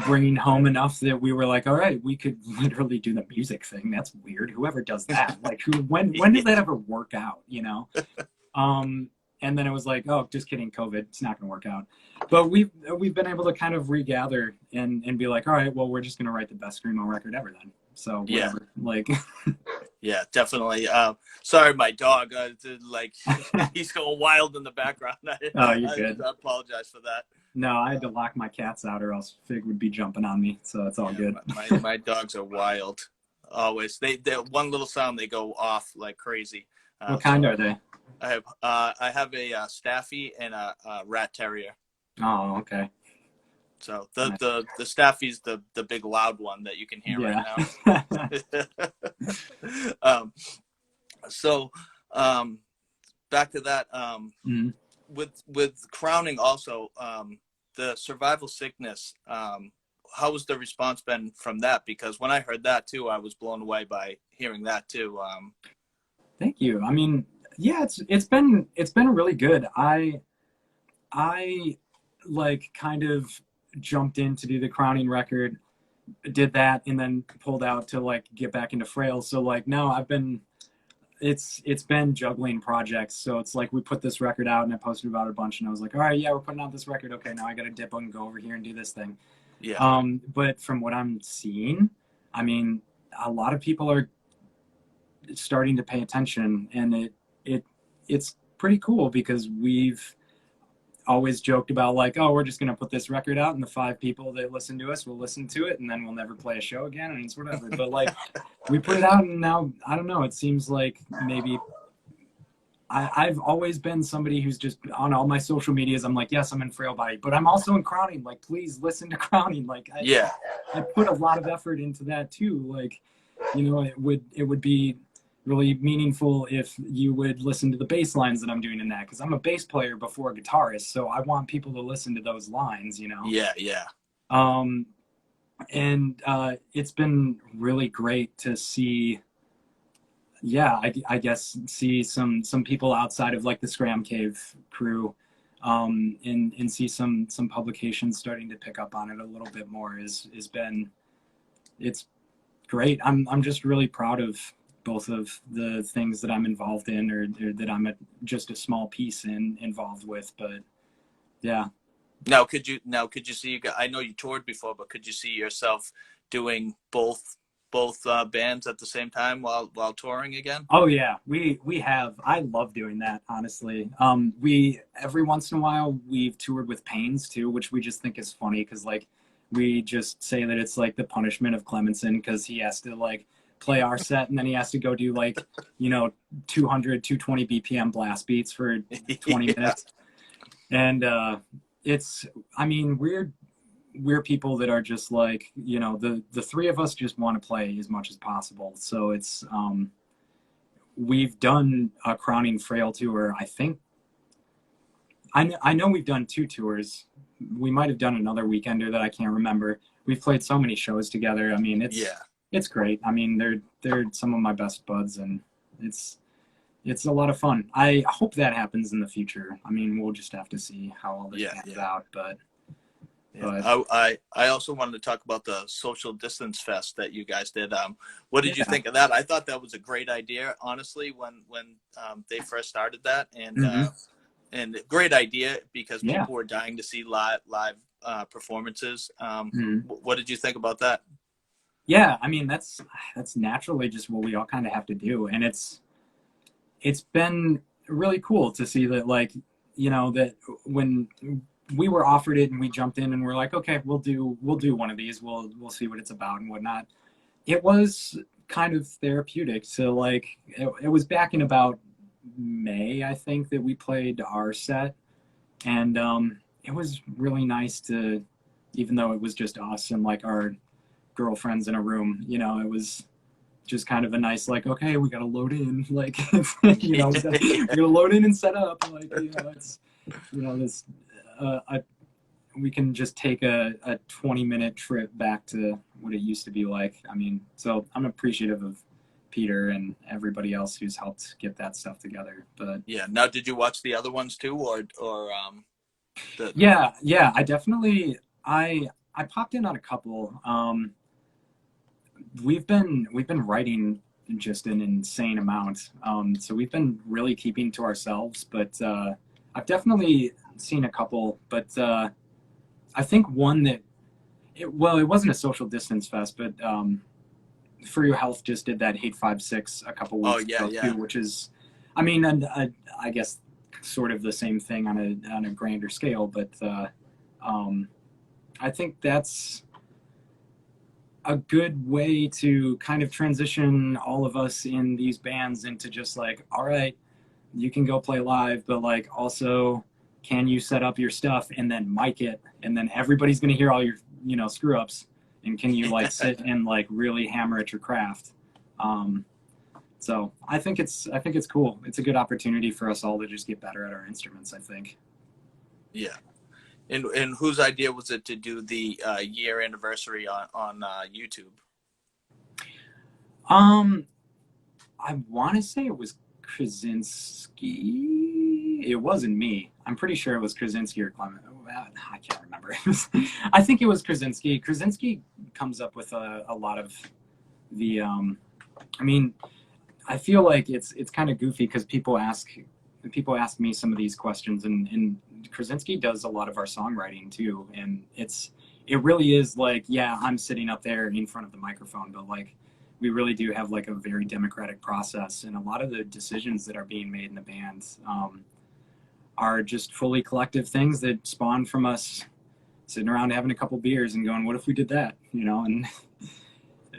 bringing home enough that we were like, all right, we could literally do the music thing. That's weird. Whoever does that, like, when does that ever work out? You know. And then it was like, oh, just kidding, COVID, it's not going to work out. But we've been able to kind of regather and be like, all right, well, we're just going to write the best screamo record ever then. So whatever. Yeah. Like, Yeah, definitely. Sorry, my dog. Like, he's going wild in the background. Oh, you're good. I apologize for that. No, I had to lock my cats out or else Fig would be jumping on me. So it's all good. My dogs are wild. Always. They one little sound, they go off like crazy. What kind are they? I have a Staffy and a Rat Terrier. Oh, okay. So the Staffy's the big loud one that you can hear right now. So back to that. With crowning also, the survival sickness. How was the response been from that? Because when I heard that too, I was blown away by hearing that too. Thank you. I mean, yeah, it's been really good. I like kind of jumped in to do the crowning record, did that, and then pulled out to like get back into Frail. So like now it's been juggling projects. So it's like we put this record out and I posted about it a bunch and I was like, all right, yeah, we're putting out this record. Okay, now I got to dip and go over here and do this thing. Yeah. But from what I'm seeing, I mean, a lot of people are starting to pay attention, and it's pretty cool because we've always joked about like, oh, we're just going to put this record out and the 5 people that listen to us will listen to it and then we'll never play a show again and it's whatever. But like we put it out and now, I don't know, it seems like maybe I've always been somebody who's just on all my social medias. I'm like, yes, I'm in Frail Body, but I'm also in crowning. Like, please listen to crowning. Like, I put a lot of effort into that too. Like, you know, it would be really meaningful if you would listen to the bass lines that I'm doing in that, because I'm a bass player before a guitarist, so I want people to listen to those lines, you know. And it's been really great to see, I guess see some people outside of like the Scram Cave crew, and see some publications starting to pick up on it a little bit more is it's great. I'm just really proud of both of the things that I'm involved in, or that I'm just a small piece involved with. But yeah. Now, could you see? I know you toured before, but could you see yourself doing both bands at the same time while touring again? Oh yeah, we have. I love doing that, honestly. We every once in a while we've toured with Pains too, which we just think is funny because like we just say that it's like the punishment of Clemenson because he has to like play our set and then he has to go do like, you know, 220 BPM blast beats for 20 minutes. And I mean, we're people that are just like, you know, the 3 of us just want to play as much as possible. So it's we've done a crowning Frail tour. I think I know we've done 2 tours we might have done another weekender that I can't remember. We've played so many shows together. I mean, Yeah. it's great. I mean, they're some of my best buds, and it's a lot of fun. I hope that happens in the future. I mean, we'll just have to see how all this Yeah. pans Yeah. out, Yeah, but I also wanted to talk about the social distance fest that you guys did. What did you yeah. think of that? I thought that was a great idea, honestly, when they first started that, Hmm. and great idea because Yeah. people were dying to see live performances. Hmm. What did you think about that? Yeah, I mean, that's naturally just what we all kind of have to do, and it's been really cool to see that, like, that when we were offered it and we jumped in and we're like, okay, we'll do one of these, we'll see what it's about and whatnot. It was kind of therapeutic. So, like, it was back in about May, I think, that we played our set, and it was really nice to, even though it was just us and like our girlfriends in a room, it was just kind of a nice, like, okay, we gotta load in, like, we gotta load in and set up, like, it's this we can just take a 20-minute trip back to what it used to be like. I mean, so I'm appreciative of Peter and everybody else who's helped get that stuff together. But Yeah. Now, did you watch the other ones too, or the? yeah, I definitely, I popped in on a couple. We've been writing just an insane amount. So we've been really keeping to ourselves, but I've definitely seen a couple. But I think one that, well, it wasn't a social distance fest, but For Your Health just did that Hate 5-6 a couple Oh weeks yeah, ago yeah, too, which is, I mean, and I guess sort of the same thing on a grander scale, but um, I think that's a good way to kind of transition all of us in these bands into just like, all right, you can go play live, but like also, can you set up your stuff and then mic it, and then everybody's gonna hear all your screw ups, and can you like sit and like really hammer at your craft? Um, so I think it's cool. It's a good opportunity for us all to just get better at our instruments, I think. yeah. And whose idea was it to do the year anniversary on YouTube? Um, I want to say it was Krasinski. It wasn't me. I'm pretty sure it was Krasinski or Clement. I can't remember. I think it was Krasinski. Krasinski comes up with a lot of the. I mean, I feel like it's kind of goofy because people ask me some of these questions, and Krasinski does a lot of our songwriting too, and it really is like, yeah, I'm sitting up there in front of the microphone, but like we really do have like a very democratic process, and a lot of the decisions that are being made in the band are just fully collective things that spawn from us sitting around having a couple beers and going, what if we did that,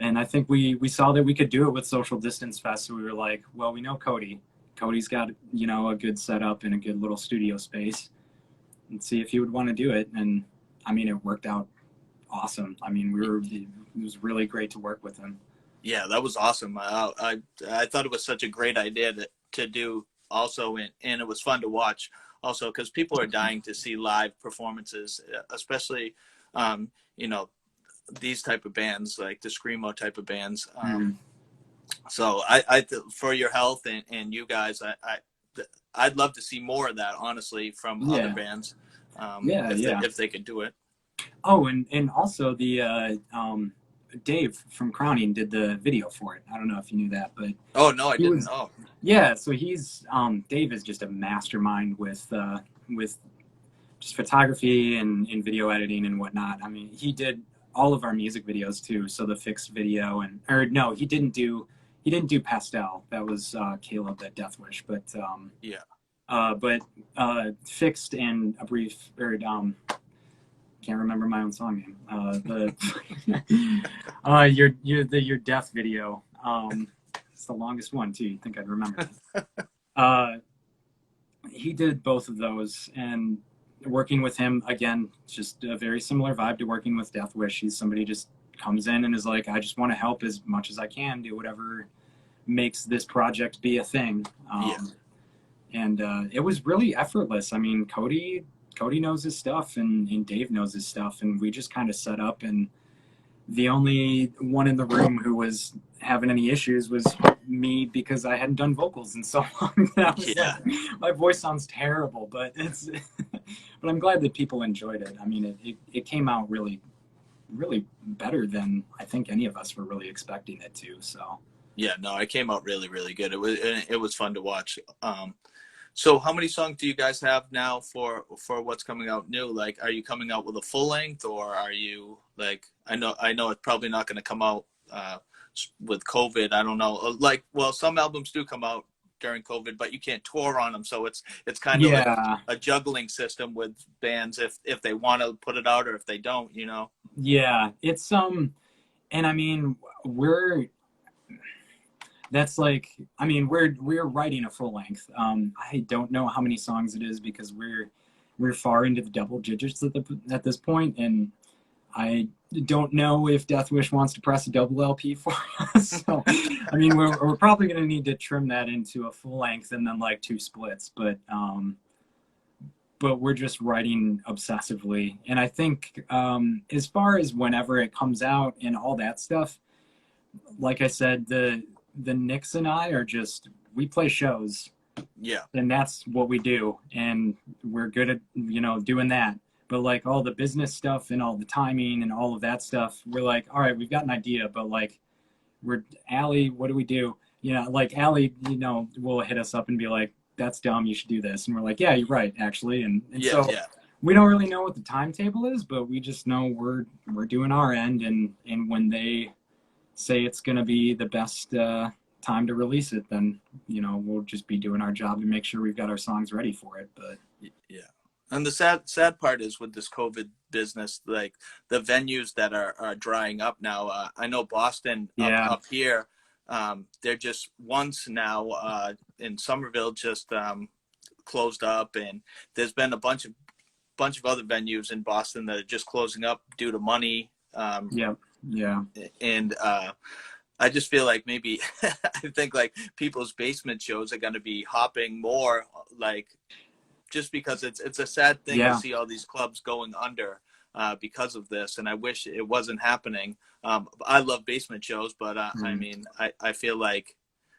and I think we saw that we could do it with Social Distance Fest. So we were like, well, we know Cody. Cody's got, a good setup and a good little studio space, and see if he would want to do it. And I mean, it worked out awesome. I mean, it was really great to work with him. Yeah, that was awesome. I thought it was such a great idea to do also, and it was fun to watch also because people are dying to see live performances, especially um, you know these type of bands like the screamo type of bands. Mm-hmm. So for your health and you guys, I'd love to see more of that honestly from other Yeah, bands, yeah, yeah. if they could do it. Oh, and also the Dave from Crowning did the video for it. I don't know if you knew that, but Oh no, I he didn't was, know. yeah. So he's Dave is just a mastermind with just photography and video editing and whatnot. I mean, he did all of our music videos too. So the Fixed video, or no, he didn't do Pastel. That was Caleb at Death Wish, Yeah. but Fixed and a brief, or can't remember my own song name. Your death video. It's the longest one too. You'd think I'd remember that. He did both of those, and working with him again, just a very similar vibe to working with Death Wish. He's somebody who just comes in and is like, I just want to help as much as I can, do whatever makes this project be a thing. Yeah. And it was really effortless. I mean, Cody Cody knows his stuff and Dave knows his stuff, and we just kind of set up, and the only one in the room who was having any issues was me because I hadn't done vocals in so long. That was Yeah. like, my voice sounds terrible, but it's but I'm glad that people enjoyed it. I mean, it came out really better than I think any of us were really expecting it to. So Yeah, no, it came out really good. It was fun to watch. So how many songs do you guys have now for what's coming out new? Like, are you coming out with a full length, or are you like, I know it's probably not going to come out with COVID. I don't know. Like, well, some albums do come out during COVID, but you can't tour on them, so it's kind of like yeah, a juggling system with bands if they want to put it out or if they don't, you know. yeah, it's and I mean we're that's like, I mean, we're writing a full length. I don't know how many songs it is because we're far into the double digits at this point, and I don't know if Death Wish wants to press a double LP for us. So, I mean, we're probably going to need to trim that into a full length and then like 2 splits. But we're just writing obsessively, and I think as far as whenever it comes out and all that stuff, like I said, the Knicks and I are just, we play shows, Yeah. and that's what we do, and we're good at doing that. But like all the business stuff and all the timing and all of that stuff, we're like, all right, we've got an idea, but like, we're Allie, what do we do? Like Allie, will hit us up and be like, that's dumb, you should do this, and we're like, yeah, you're right, actually. And Yeah, so yeah. we don't really know what the timetable is, but we just know we're doing our end, and when they say it's going to be the best time to release it, then we'll just be doing our job to make sure we've got our songs ready for it. But Yeah. And the sad part is with this COVID business, like the venues that are drying up now. I know Boston yeah, up here, they're just once now in Somerville just closed up, and there's been a bunch of other venues in Boston that are just closing up due to money. yeah, And I just feel like maybe I think like people's basement shows are going to be hopping more, like just because it's a sad thing to yeah, see all these clubs going under because of this, and I wish it wasn't happening. I love basement shows, but I mm, mean, I feel like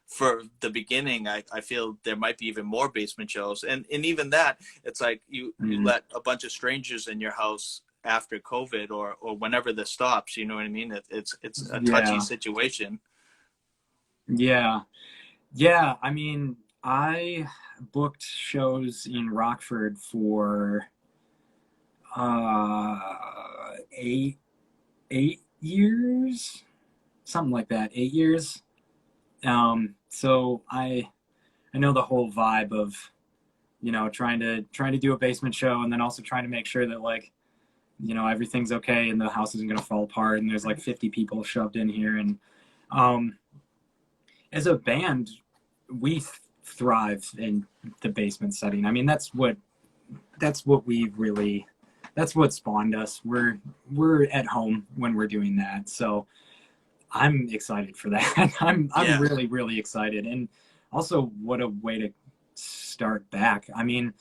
for the beginning, I feel there might be even more basement shows, and even that, it's like you mm, let a bunch of strangers in your house after COVID or whenever this stops. You know what I mean? It's a touchy yeah, situation. yeah, yeah. I mean, I booked shows in Rockford for uh 8 years, something like that, 8 years. So I know the whole vibe of trying to do a basement show, and then also trying to make sure that like everything's okay and the house isn't going to fall apart and there's like 50 people shoved in here. And um as a band, we thrive in the basement setting. I mean, that's what we really, that's what spawned us. We're at home when we're doing that, so I'm excited for that. I'm Yeah, really excited. And also, what a way to start back. I mean,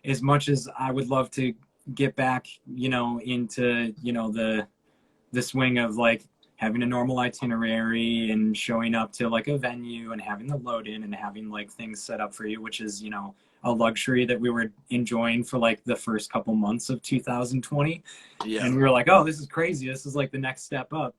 as much as I would love to get back, into, the swing of like having a normal itinerary and showing up to like a venue and having the load in and having like things set up for you, which is, a luxury that we were enjoying for like the first couple months of 2020. yeah, And we were like, oh, this is crazy. This is like the next step up.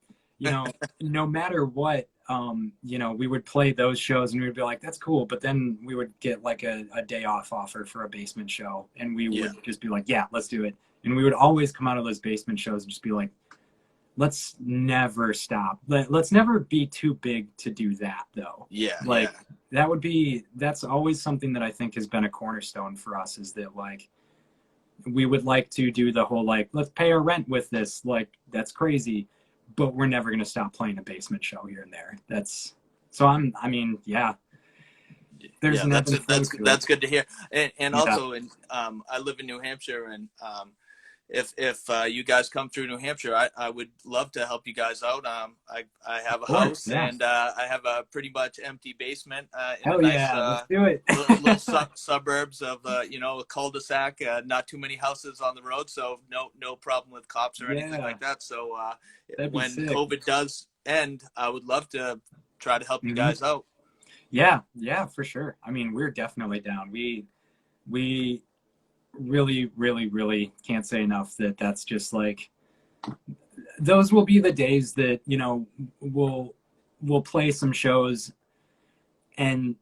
No matter what, we would play those shows and we would be like, that's cool. But then we would get like a day off offer for a basement show. And we yeah, would just be like, yeah, let's do it. And we would always come out of those basement shows and just be like, let's never stop. Let's never be too big to do that, though. yeah, yeah, Like, that's always something that I think has been a cornerstone for us, is that like, we would like to do the whole like, let's pay our rent with this, like that's crazy, but we're never going to stop playing a basement show here and there. That's so I mean, yeah, there's yeah. an ebb and flow to it. That's good to hear. And Yeah, also, in I live in New Hampshire, and if you guys come through New Hampshire, I would love to help you guys out. I have Of a course, house yeah. and I have a pretty much empty basement in a Hell nice yeah, let's do it. little suburbs of a cul-de-sac. Not too many houses on the road, so no problem with cops or anything Yeah, like that. So that'd be when sick. COVID does end, I would love to try to help you Hmm. guys out. Yeah, yeah, for sure. I mean, we're definitely down. We really, really, really can't say enough that that's just like those will be the days that we'll play some shows and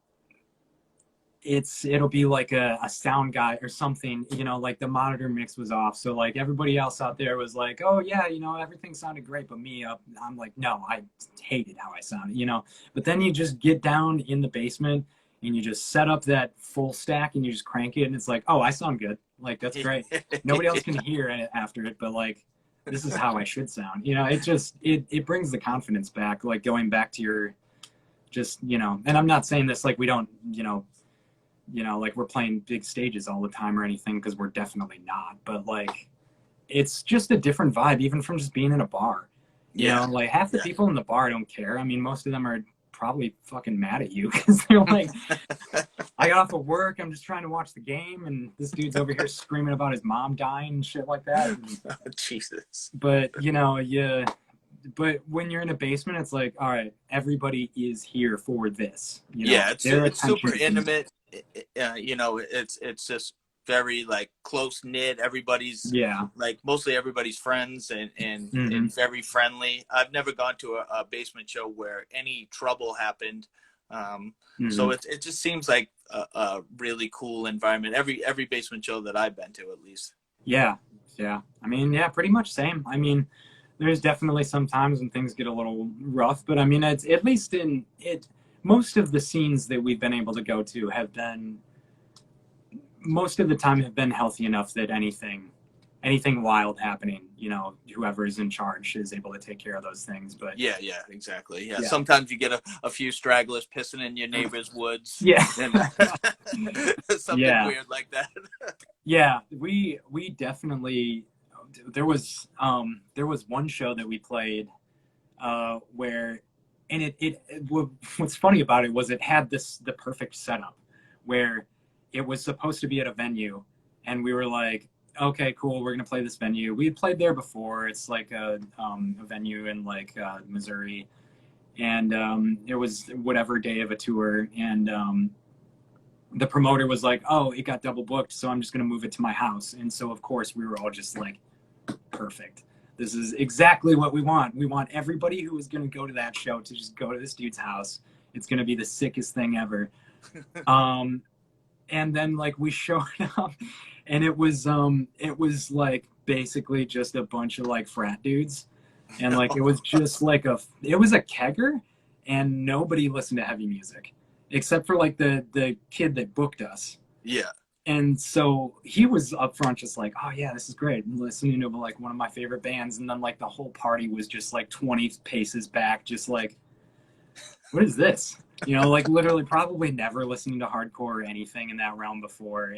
it'll be like a sound guy or something, like the monitor mix was off, so like everybody else out there was like, oh yeah, everything sounded great, but me up, I'm like, no, I hated how I sounded. But then you just get down in the basement and you just set up that full stack and you just crank it and it's like, oh, I sound good, like that's great. Nobody else can hear it after it, but like this is how I should sound. It just it brings the confidence back, like going back to your just, and I'm not saying this like we don't, like we're playing big stages all the time or anything, because we're definitely not. But like, it's just a different vibe, even from just being in a bar. Yeah, Like half the yeah. people in the bar don't care. I mean, most of them are probably fucking mad at you because they're like, I got off of work, I'm just trying to watch the game, and this dude's over here screaming about his mom dying and shit like that. Oh, Jesus. But but when you're in a basement, it's like, all right, everybody is here for this. Yeah, Their it's super attention is, intimate. It's just very like close knit. Everybody's yeah. like mostly everybody's friends Hmm. and very friendly. I've never gone to a basement show where any trouble happened. So Hmm. it just seems like a really cool environment. Every basement show that I've been to, at least. Yeah, yeah. I mean, yeah, pretty much same. I mean, there's definitely some times when things get a little rough, but I mean, it's at least in it. Most of the scenes that we've been able to go to have been, most of the time, have been healthy enough that anything wild happening, whoever is in charge is able to take care of those things. But Yeah, exactly. Yeah, yeah, sometimes you get a few stragglers pissing in your neighbor's woods yeah, and something yeah, weird like that. yeah. We definitely there was one show that we played where, and what's funny about it was it had the perfect setup where it was supposed to be at a venue, and we were like, okay, cool, we're gonna play this venue. We had played there before. It's like a venue in like Missouri, and it was whatever day of a tour, and the promoter was like, oh, it got double booked, so I'm just gonna move it to my house. And so of course we were all just like, perfect. This is exactly what we want. We want everybody who is going to go to that show to just go to this dude's house. It's going to be the sickest thing ever. Um, and then like we showed up, and it was like basically just a bunch of like frat dudes, and like it was just like it was a kegger, and nobody listened to heavy music except for like the kid that booked us. Yeah. And so he was up front just like, oh yeah, this is great, and listening to like one of my favorite bands. And then like the whole party was just like 20 paces back, just like, what is this? Like literally probably never listening to hardcore or anything in that realm before.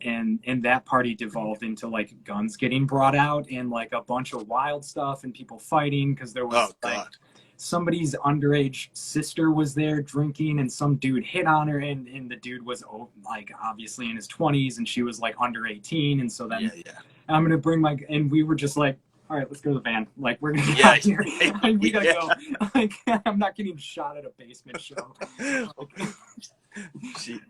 And that party devolved into like guns getting brought out and like a bunch of wild stuff and people fighting because there Oh was like God. somebody's underage sister was there drinking, and some dude hit on her, and the dude was like obviously in his 20s and she was like under 18. And so then Yeah. I'm gonna bring and we were just like, all right, let's go to the van, like we're gonna get Yeah. out of here. Like, we gotta Yeah. go. Like I'm not getting shot at a basement show. Like,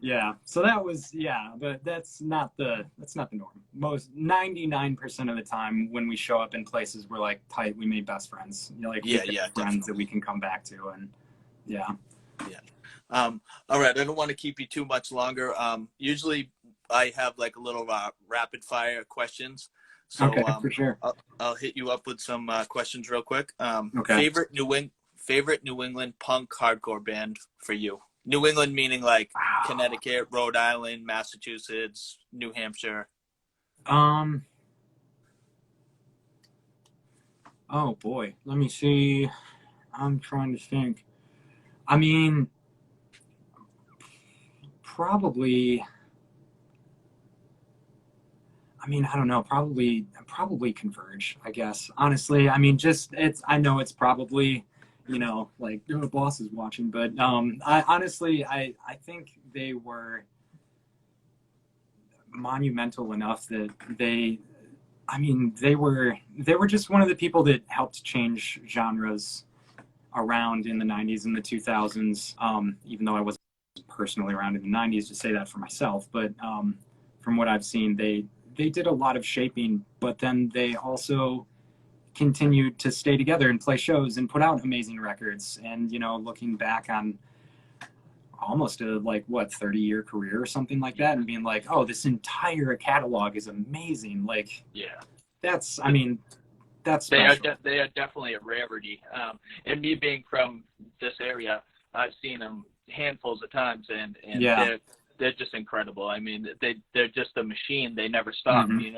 yeah, so that was, yeah, but that's not the norm. Most 99% of the time when we show up in places, we're like tight, we made best friends, like we Yeah. have Yeah. friends that Definitely. we can come back to. And yeah. Yeah. All right. I don't want to keep you too much longer. Usually I have like a little rapid fire questions. Okay, So for sure. I'll hit you up with some questions real quick. Okay. Favorite New England punk hardcore band for you? New England meaning like Wow. Connecticut, Rhode Island, Massachusetts, New Hampshire. um oh boy, let me see. I'm trying to think. I mean, probably, I mean, I don't know, probably Converge, I guess. Honestly, I mean, just I know it's probably, like the boss is watching, but I honestly I think they were monumental enough that I mean, they were just one of the people that helped change genres around in the 90s and the 2000s, even though I wasn't personally around in the 90s to say that for myself, but from what I've seen, they did a lot of shaping, but then they also continued to stay together and play shows and put out amazing records. And looking back on almost a like what 30-year career or something like that, and being like, oh, this entire catalog is amazing. Like, Yeah. that's, I mean, that's They are special. they are definitely a rarity. And me being from this area, I've seen them handfuls of times, and Yeah. they're just incredible. I mean, they're just a machine. They never stop. Hmm.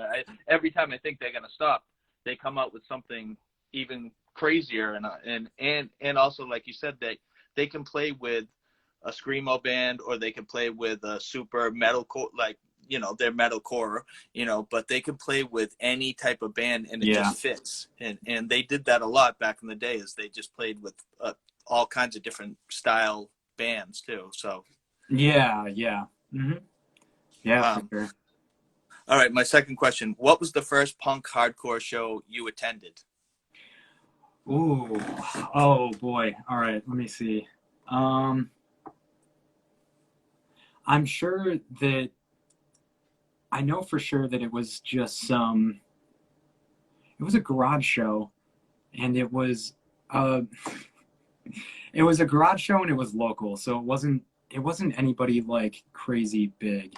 Every time I think they're gonna stop, they come out with something even crazier. And also, like you said, they can play with a screamo band, or they can play with a super metalcore, like they're metalcore, but they can play with any type of band, and it Yeah. just fits. And they did that a lot back in the day, is they just played with all kinds of different style bands too. So Yeah. Yeah. Hmm. Yeah, for um, sure. all right, my second question: what was the first punk hardcore show you attended? Ooh. Oh boy. All right, let me see. Um, I'm sure that I know for sure that it was just some. It was a garage show, and uh, it was a garage show, and it was local, so it wasn't anybody like crazy big.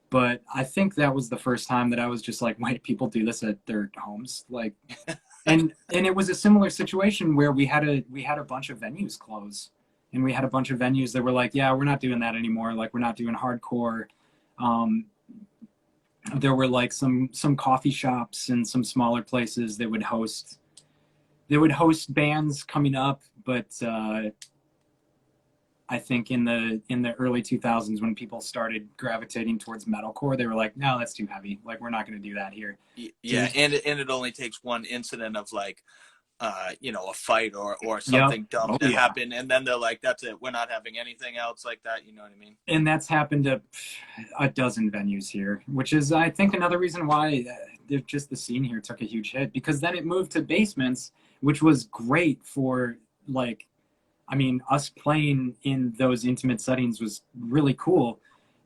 But I think that was the first time that I was just like, wait, people do this at their homes, like, and it was a similar situation where we had a bunch of venues close, and we had a bunch of venues that were like, yeah, we're not doing that anymore, like we're not doing hardcore. Um, there were like some coffee shops and some smaller places that would host bands coming up, but I think in the early 2000s, when people started gravitating towards metalcore, they were like, no, that's too heavy, like we're not going to do that here. Yeah, So, and it only takes one incident of like a fight or yep. something dumb Oh to yeah. happen, and then they're like, that's it, we're not having anything else like that. You know what I mean? And that's happened to a dozen venues here, which is, I think, another reason why just the scene here took a huge hit, because then it moved to basements, which was great for, like, I mean, us playing in those intimate settings was really cool.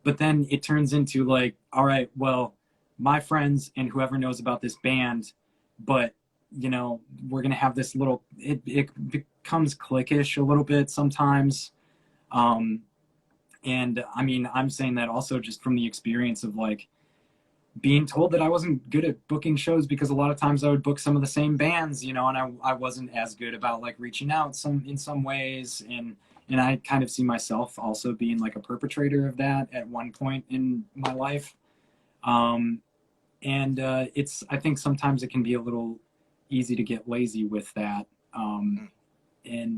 But then it turns into like, all right, well, my friends and whoever knows about this band, but we're gonna have this little. It becomes cliquish a little bit sometimes. Um, and I mean, I'm saying that also just from the experience of like being told that I wasn't good at booking shows, because a lot of times I would book some of the same bands, and I wasn't as good about like reaching out in some ways. And I kind of see myself also being like a perpetrator of that at one point in my life. Um, and I think sometimes it can be a little easy to get lazy with that. Mm.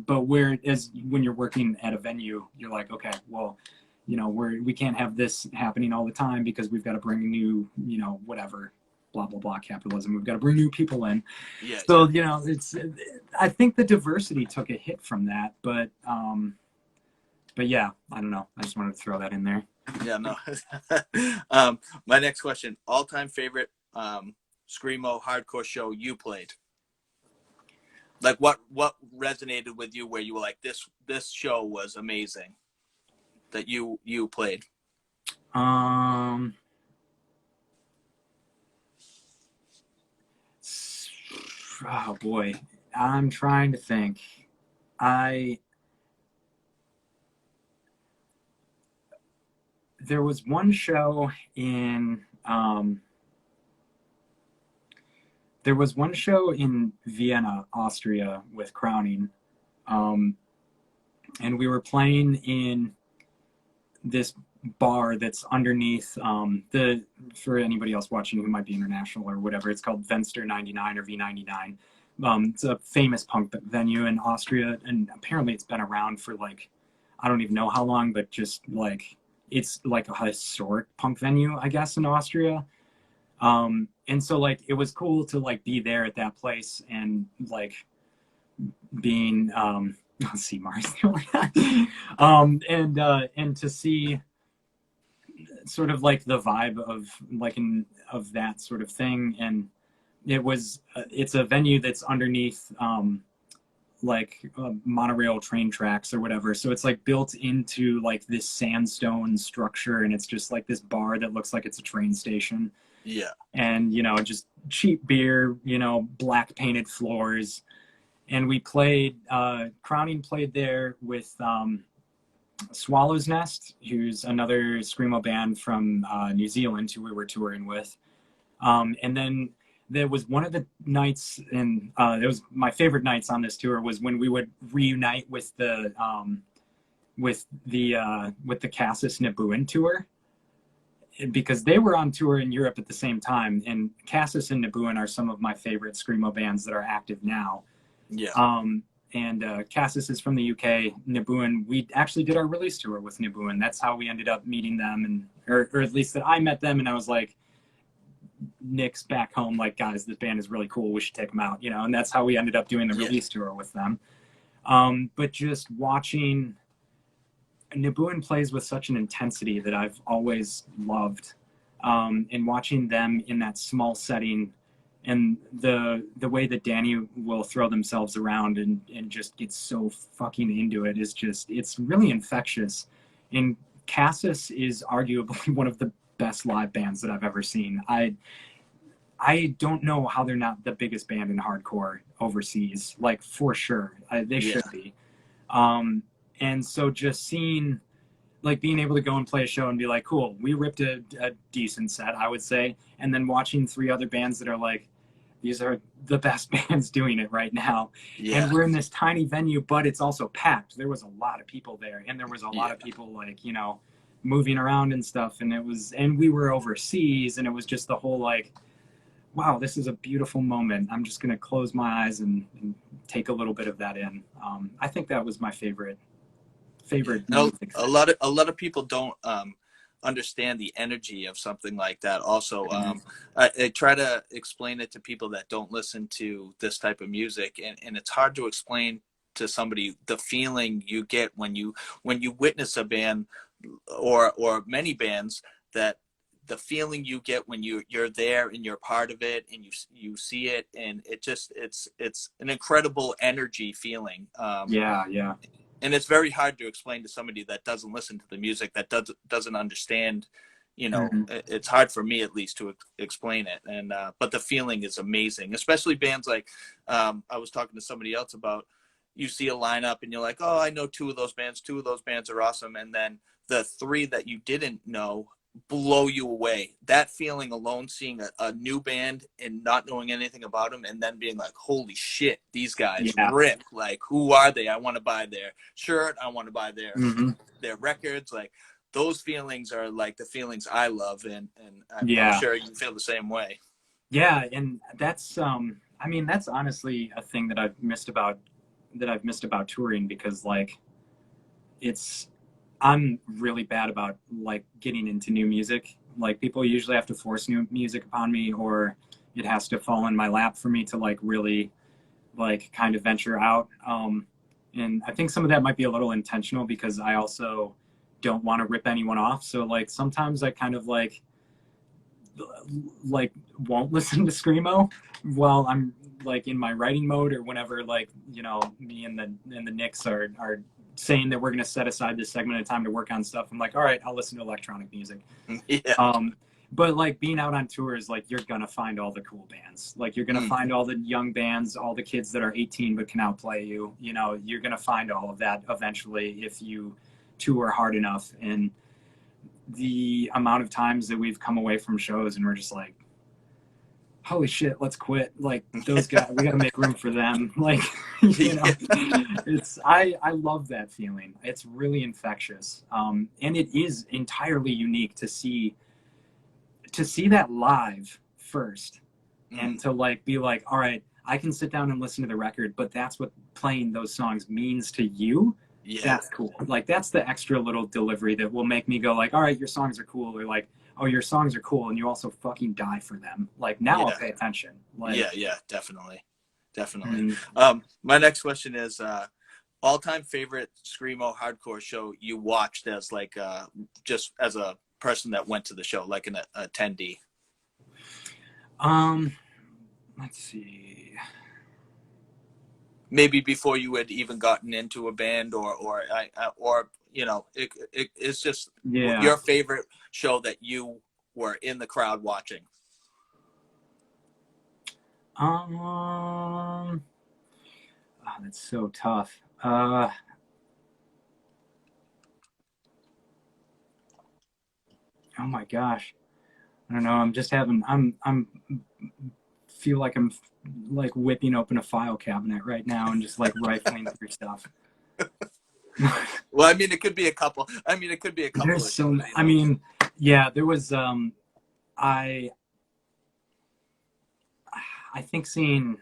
But whereas when you're working at a venue, you're like, okay, well, we can't have this happening all the time, because we've got to bring new, whatever, blah blah blah, capitalism. We've got to bring new people in. Yeah, So yeah. it's. I think the diversity took a hit from that, but yeah, I don't know. I just wanted to throw that in there. Yeah, no. My next question: all-time favorite screamo hardcore show you played? Like, what resonated with you, where you were like, this show was amazing, that you played? Um, oh boy, I'm trying to think. I There was one show in Vienna, Austria, with Crowning, um, and we were playing in this bar that's underneath the for anybody else watching who might be international or whatever, it's called Venster 99 or V99. It's a famous punk venue in Austria, and apparently it's been around for like, I don't even know how long, but just like it's like a historic punk venue, I guess, in Austria. And so like it was cool to like be there at that place and like being let's see Mars and to see sort of like the vibe of like of that sort of thing. And it's a venue that's underneath like monorail train tracks or whatever, so it's like built into like this sandstone structure, and it's just like this bar that looks like it's a train station. Yeah. And just cheap beer, black painted floors. And we played Crowning played there with Swallow's Nest, who's another screamo band from New Zealand who we were touring with. And then there was one of the nights, and it was my favorite nights on this tour, was when we would reunite with the Cassis Nabooin tour, because they were on tour in Europe at the same time. And Cassis and Nabooin are some of my favorite screamo bands that are active now. Yeah. And Cassis is from the UK. Nabooin, we actually did our release tour with Nabooin. That's how we ended up meeting them, and or at least that I met them, and I was like, Nick's back home, like, guys, this band is really cool, we should take them out, and that's how we ended up doing the release tour with them. But just watching Nabooin plays with such an intensity that I've always loved, and watching them in that small setting, and the way that Danny will throw themselves around and just get so fucking into it is just, it's really infectious. And Cassis is arguably one of the best live bands that I've ever seen. I don't know how they're not the biggest band in hardcore overseas, like, for sure. They should be. And so just seeing, like, being able to go and play a show and be like, cool, we ripped a decent set, I would say, and then watching three other bands that are like, these are the best bands doing it right now. Yeah. And we're in this tiny venue, but it's also packed. There was a lot of people there, and there was a lot of people, like, moving around and stuff. And we were overseas, and it was just the whole, like, wow, this is a beautiful moment. I'm just going to close my eyes and take a little bit of that in. I think that was my favorite music. A lot of people don't understand the energy of something like that. Also, I try to explain it to people that don't listen to this type of music, and it's hard to explain to somebody the feeling you get when you witness a band or many bands, that the feeling you get when you're there and you're part of it and you see it, and it's an incredible energy feeling. Yeah. And it's very hard to explain to somebody that doesn't listen to the music, that doesn't understand. It's hard for me, at least, to explain it. And but the feeling is amazing, especially bands like I was talking to somebody else about. You see a lineup and you're like, oh, I know two of those bands are awesome, and then the three that you didn't know blow you away. That feeling alone, seeing a new band and not knowing anything about them, and then being like, holy shit, these guys rip. Like, who are they? I want to buy their shirt. I want to buy their records. Like, those feelings are like the feelings I love, and I'm sure you feel the same way. Yeah, and that's that's honestly a thing that I've missed about touring, because like I'm really bad about like getting into new music. Like, people usually have to force new music upon me, or it has to fall in my lap for me to like really like kind of venture out. And I think some of that might be a little intentional, because I also don't want to rip anyone off. So like sometimes I kind of like won't listen to screamo while I'm like in my writing mode, or whenever like me and the Knicks are saying that we're going to set aside this segment of time to work on stuff. I'm like, all right, I'll listen to electronic music. But like being out on tours, like, you're going to find all the cool bands. Like, you're going to find all the young bands, all the kids that are 18 but can outplay you. You're going to find all of that eventually if you tour hard enough. And the amount of times that we've come away from shows and we're just like, holy shit, let's quit. Like, those guys, we got to make room for them. Like, I love that feeling. It's really infectious. And it is entirely unique to see that live first, and to like be like, all right, I can sit down and listen to the record, but that's what playing those songs means to you. Yeah. That's cool. Like, that's the extra little delivery that will make me go like, all right, your songs are cool. Or like, oh, your songs are cool and you also fucking die for them. Like now I'll Yeah. pay attention. Like, Yeah, definitely. mm, My next question is all-time favorite screamo hardcore show you watched as like just as a person that went to the show, like an attendee. let's see. Maybe before you had even gotten into a band, or you know, it's just Yeah. your favorite show that you were in the crowd watching. Oh, that's so tough. Oh my gosh. I don't know. I'm just having, I'm feel like I'm like whipping open a file cabinet right now and just like rifling through stuff. Well, I mean, it could be a couple. I mean, it could be a couple There's of so, shows, you I know? mean, yeah, there was, I think seeing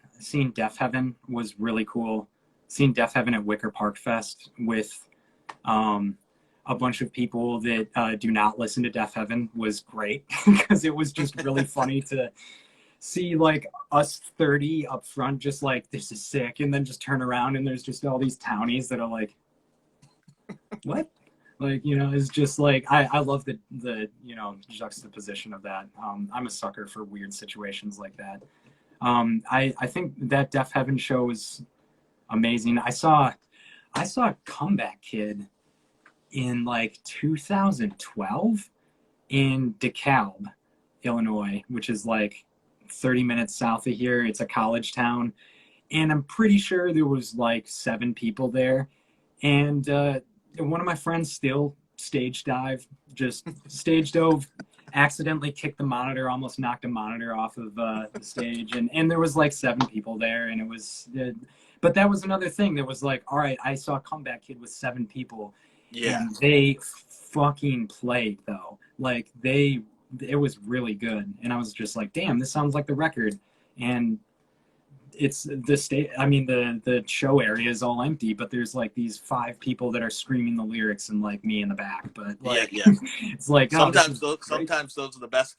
Deaf Heaven was really cool. Seeing Deaf Heaven at Wicker Park Fest with a bunch of people that do not listen to Deaf Heaven was great because it was just really funny to see like us 30 up front just like, this is sick, and then just turn around and there's just all these townies that are like, what? Like, you know, it's just like I love the you know, juxtaposition of that. I'm a sucker for weird situations like that. I think that Deaf Heaven show was amazing. I saw Comeback Kid in like 2012 in DeKalb, Illinois, which is like 30 minutes south of here. It's a college town, and I'm pretty sure there was like 7 people there. And one of my friends still stage dove, accidentally kicked the monitor, almost knocked a monitor off of the stage, and there was like 7 people there, and it was but that was another thing that was like, all right, I saw Comeback Kid with 7 people, Yeah. and they fucking played though. Like it was really good, and I was just like, damn, this sounds like the record. And it's the state, I mean, the show area is all empty, but there's like these 5 people that are screaming the lyrics and like me in the back. But like, Yeah. it's like, oh, Sometimes those are the best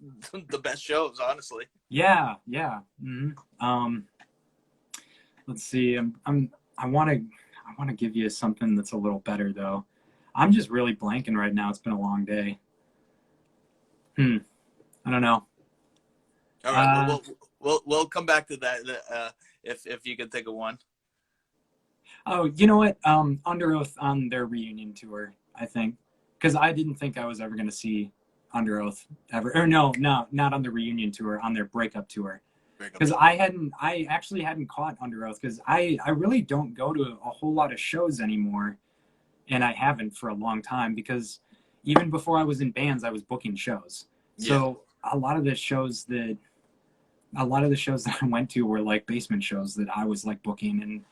the best shows, honestly. yeah. Let's see. I want to give you something that's a little better though. I'm just really blanking right now. It's been a long day. I don't know. All right. Well, we'll come back to that if you can think of one. Oh, you know what? Underoath on their reunion tour, I think, because I didn't think I was ever going to see Underoath ever. Or no, not on the reunion tour, on their breakup tour. Because I actually hadn't caught Underoath because I really don't go to a whole lot of shows anymore, and I haven't for a long time because even before I was in bands, I was booking shows. So a lot of the shows that I went to were like basement shows that I was like booking, and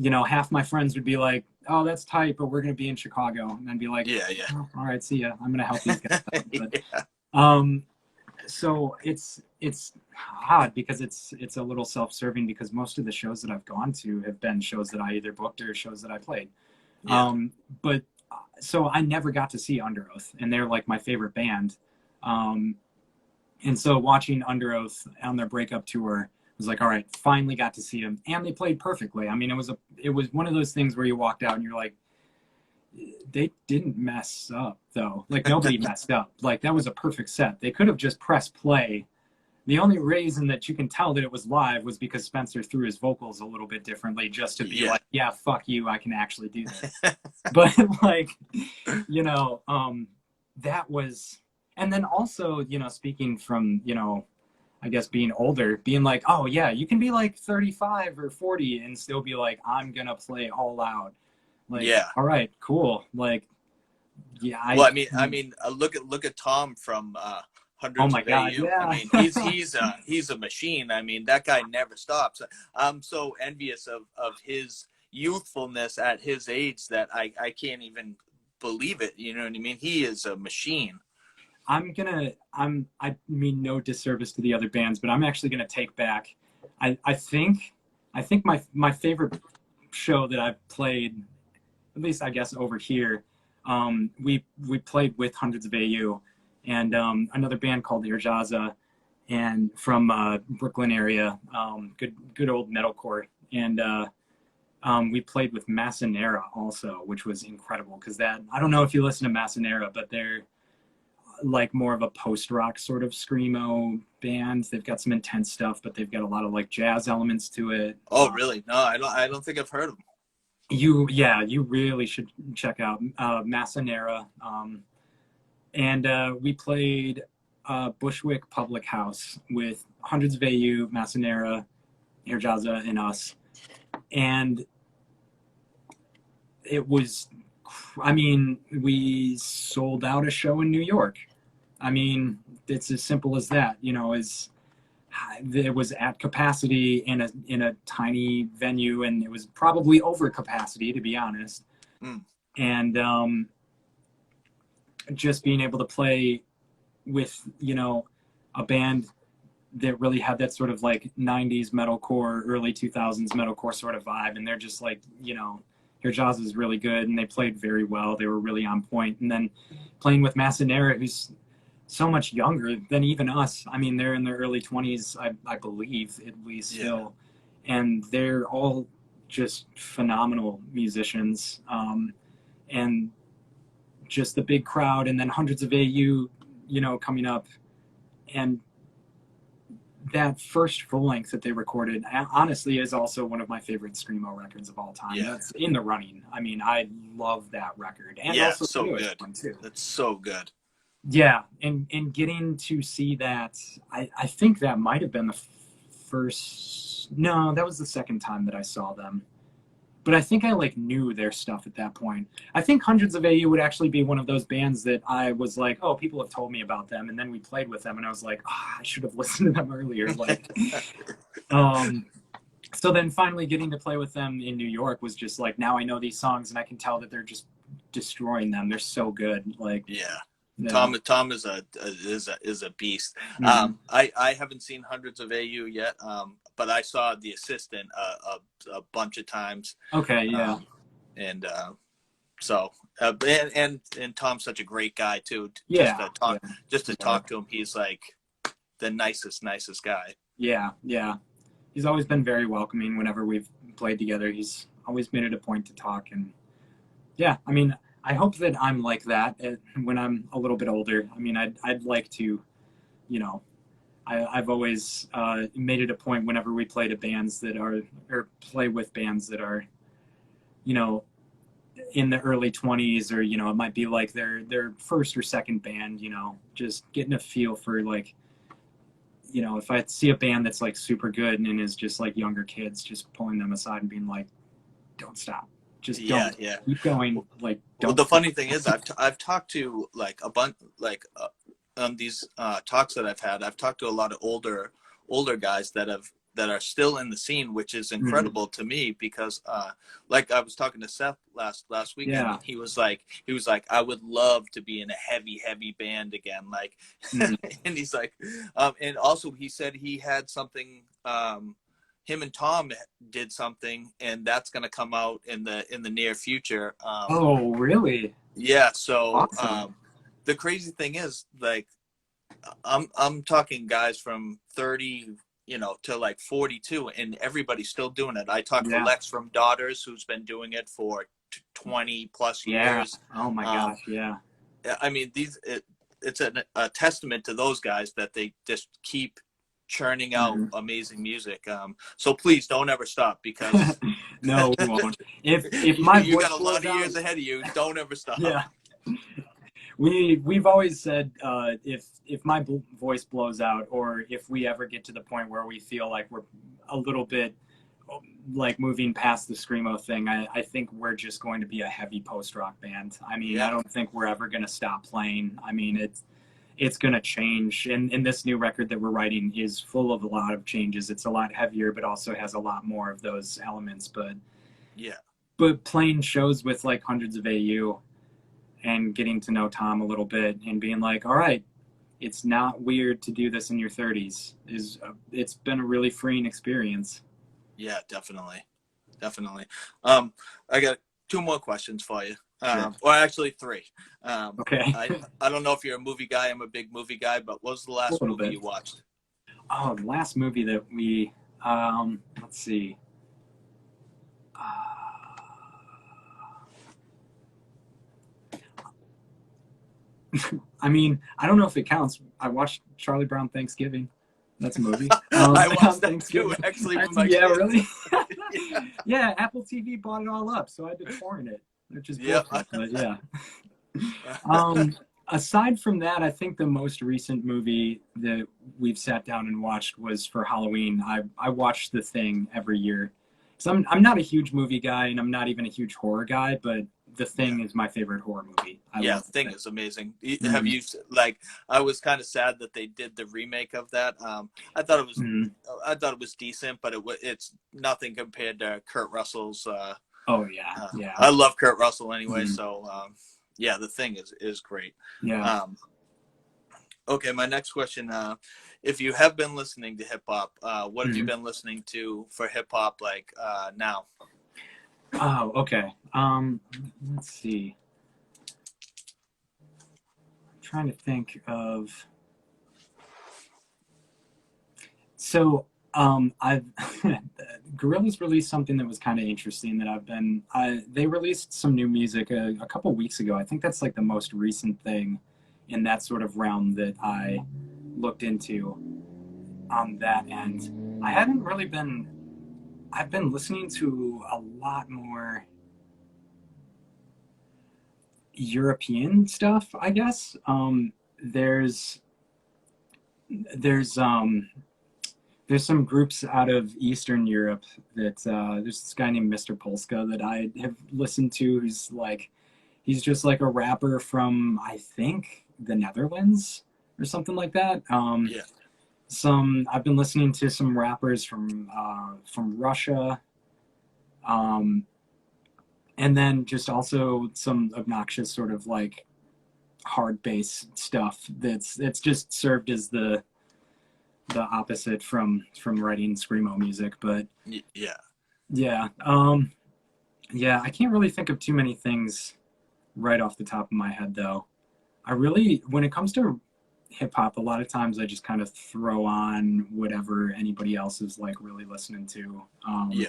you know, half my friends would be like, "Oh, that's tight, but we're gonna be in Chicago," and I'd be like, Yeah. Oh, all right, see ya. I'm gonna help these guys out. But, Yeah. so it's odd because it's a little self-serving because most of the shows that I've gone to have been shows that I either booked or shows that I played. Yeah. But so I never got to see Underoath, and they're like my favorite band. And so watching Underoath on their breakup tour was like, all right, finally got to see them, and they played perfectly. I mean, it was one of those things where you walked out and you're like, they didn't mess up though. Like nobody messed up. Like that was a perfect set. They could have just pressed play. The only reason that you can tell that it was live was because Spencer threw his vocals a little bit differently just to be like, yeah, fuck you, I can actually do this. But like, you know, that was, and then also, you know, speaking from, you know, I guess being older, being like, oh yeah, you can be like 35 or 40 and still be like, I'm gonna play all out. Like, all right, cool. Like, yeah. Well, I mean, look at Tom from Hundreds oh my of God, AU. yeah. I mean, he's a machine. I mean, that guy never stops. I'm so envious of his youthfulness at his age that I can't even believe it. You know what I mean? He is a machine. I mean no disservice to the other bands, but I'm actually gonna take back. I think my favorite show that I've played, at least I guess over here, we played with Hundreds of AU, and another band called Irjaza, and from Brooklyn area, good old metalcore. And we played with Massanera also, which was incredible because I don't know if you listen to Massanera, but they're like more of a post-rock sort of screamo band. They've got some intense stuff, but they've got a lot of like jazz elements to it. Oh, really? No, I don't think I've heard of them. You really should check out Massanera. And we played Bushwick Public House with Hundreds of AU, Massanera, Irjaza, and us. And it was, I mean, we sold out a show in New York. I mean, it's as simple as that, you know, it was at capacity in a tiny venue, and it was probably over capacity, to be honest. And just being able to play with, you know, a band that really had that sort of like 90s metalcore, early 2000s metalcore sort of vibe, and they're just like, you know, their jazz is really good, and they played very well. They were really on point. And then playing with Massanera, who's so much younger than even us. I mean, they're in their early 20s, I believe, at least still. And they're all just phenomenal musicians. And just the big crowd, and then Hundreds of AU, you know, coming up. And that first full length that they recorded, honestly, is also one of my favorite screamo records of all time. Yeah. That's in the running. I mean, I love that record. And Yeah, also so the newest good. one too. That's so good. Yeah, and getting to see that, I think that might have been the first. No, that was the second time that I saw them. But I think I like knew their stuff at that point. I think Hundreds of AU would actually be one of those bands that I was like, oh, people have told me about them, and then we played with them, and I was like, oh, I should have listened to them earlier. Like, so then finally getting to play with them in New York was just like, now I know these songs, and I can tell that they're just destroying them. They're so good. Like, yeah. yeah. Tom is a beast. Mm-hmm. I haven't seen Hundreds of AU yet, but I saw The Assistant a bunch of times. Okay, yeah. And Tom's such a great guy too. Yeah. Just to talk to him, he's like the nicest guy. Yeah. He's always been very welcoming whenever we've played together. He's always made it a point to talk, and yeah, I mean, I hope that I'm like that when I'm a little bit older. I mean, I'd like to, you know, I've always made it a point whenever we play to bands that are, or play with bands that are, you know, in the early 20s, or, you know, it might be like their first or second band, you know, just getting a feel for like, you know, if I see a band that's like super good and is just like younger kids, just pulling them aside and being like, don't stop. Just don't. Keep going. Like, don't. Well, the funny thing is, I've talked to like a bunch, like on these talks that I've talked to a lot of older guys that are still in the scene, which is incredible to me, because like I was talking to Seth last weekend, and he was like, I would love to be in a heavy band again, like, and he's like, and also he said he had something. Him and Tom did something, and that's going to come out in the near future. Oh, really? Yeah. So awesome. The crazy thing is, like, I'm talking guys from 30, you know, to like 42, and everybody's still doing it. I talked to Lex from Daughters, who's been doing it for 20 plus years. Oh my gosh. Yeah. I mean, it's a testament to those guys that they just keep churning out amazing music. So please don't ever stop, because no, we won't. If my you voice got a lot of years ahead of you, don't ever stop. Yeah. We've always said, if my voice blows out, or if we ever get to the point where we feel like we're a little bit like moving past the screamo thing, I think we're just going to be a heavy post-rock band. I mean, I don't think we're ever going to stop playing. I mean, it's going to change. And this new record that we're writing is full of a lot of changes. It's a lot heavier, but also has a lot more of those elements. But playing shows with like Hundreds of AU and getting to know Tom a little bit and being like, all right, it's not weird to do this in your 30s. It's been a really freeing experience. Yeah, definitely. I got 2 more questions for you. Sure. Or actually 3. Okay. I don't know if you're a movie guy. I'm a big movie guy, but what was the A last little movie bit. you watched? Oh, the last movie that we, let's see. I mean, I don't know if it counts. I watched Charlie Brown Thanksgiving. That's a movie. I On watched that too, Thanksgiving. actually, with my Yeah, kids. really? Yeah. Yeah, Apple TV bought it all up, so I had to torrent it, which is Yeah. bullshit, but yeah. Um, Aside from that, I think the most recent movie that we've sat down and watched was for Halloween. I watch The Thing every year. So I'm not a huge movie guy, and I'm not even a huge horror guy, but The Yeah. Thing is my favorite horror movie. I Yeah, love Thing it. is amazing. Have Mhm. you like? I was kind of sad that they did the remake of that. I thought it was, Mhm. I thought it was decent, but it's nothing compared to Kurt Russell's. Oh yeah, yeah. I love Kurt Russell anyway, Mhm. so yeah, the Thing is great. Yeah. Um, okay, my next question: if you have been listening to hip hop, what have you Mhm. been listening to for hip hop like now? Oh, okay. Let's see. I'm trying to think of. So, I've Gorillaz released something that was kind of interesting that they released some new music a couple weeks ago. I think that's like the most recent thing in that sort of realm that I looked into on that end. I've been listening to a lot more European stuff, I guess. There's there's um there's some groups out of Eastern Europe that there's this guy named Mr. Polska that I have listened to he's just like a rapper from I think the Netherlands or something like that. Yeah, Some I've been listening to some rappers from Russia, um, and then just also some obnoxious sort of like hard bass stuff that's just served as the opposite from writing screamo music. But yeah. yeah, yeah, I can't really think of too many things right off the top of my head though. When it comes to hip hop, a lot of times I just kind of throw on whatever anybody else is like really listening to. Yeah.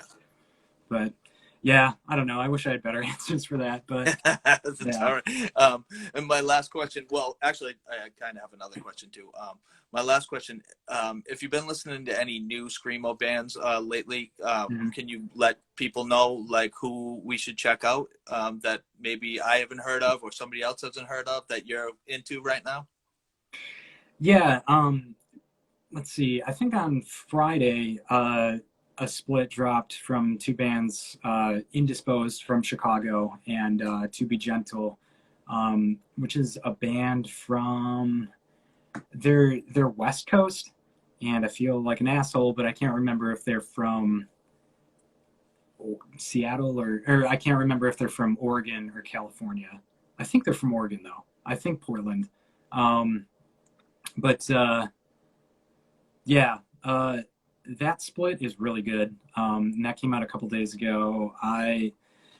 But yeah, I don't know. I wish I had better answers for that, but That's yeah. all right. And my last question, well, actually, I kind of have another question too. My last question, if you've been listening to any new screamo bands lately, Mhm. can you let people know like who we should check out that maybe I haven't heard of or somebody else hasn't heard of that you're into right now? Yeah, let's see. I think on Friday, a split dropped from two bands, Indisposed from Chicago and To Be Gentle, which is a band from they're West Coast, and I feel like an asshole, but I can't remember if they're from Seattle or I can't remember if they're from Oregon or California. I think they're from Oregon though. I think Portland. Um, but Yeah, that split is really good. And that came out a couple days ago.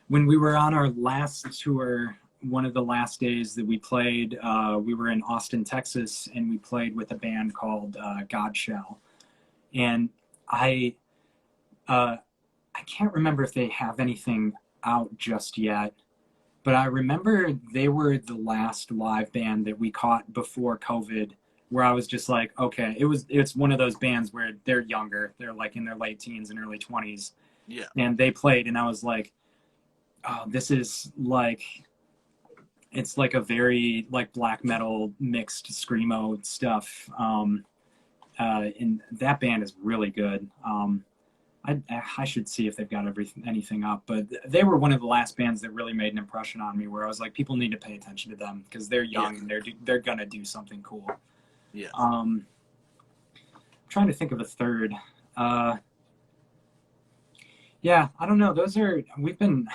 When we were on our last tour, one of the last days that we played, we were in Austin, Texas, and we played with a band called Godshell. And I, uh, I can't remember if they have anything out just yet, but I remember they were the last live band that we caught before COVID, where I was just like, okay, it's one of those bands where they're younger, they're like in their late teens and early 20s, Yeah. and they played, and I was like, oh, this is like it's like a very like black metal mixed screamo stuff. And that band is really good. I should see if they've got anything up, but they were one of the last bands that really made an impression on me. Where I was like, people need to pay attention to them because they're Yeah. young and they're gonna do something cool. Yeah. I'm trying to think of a third. Uh, yeah, I don't know. We've been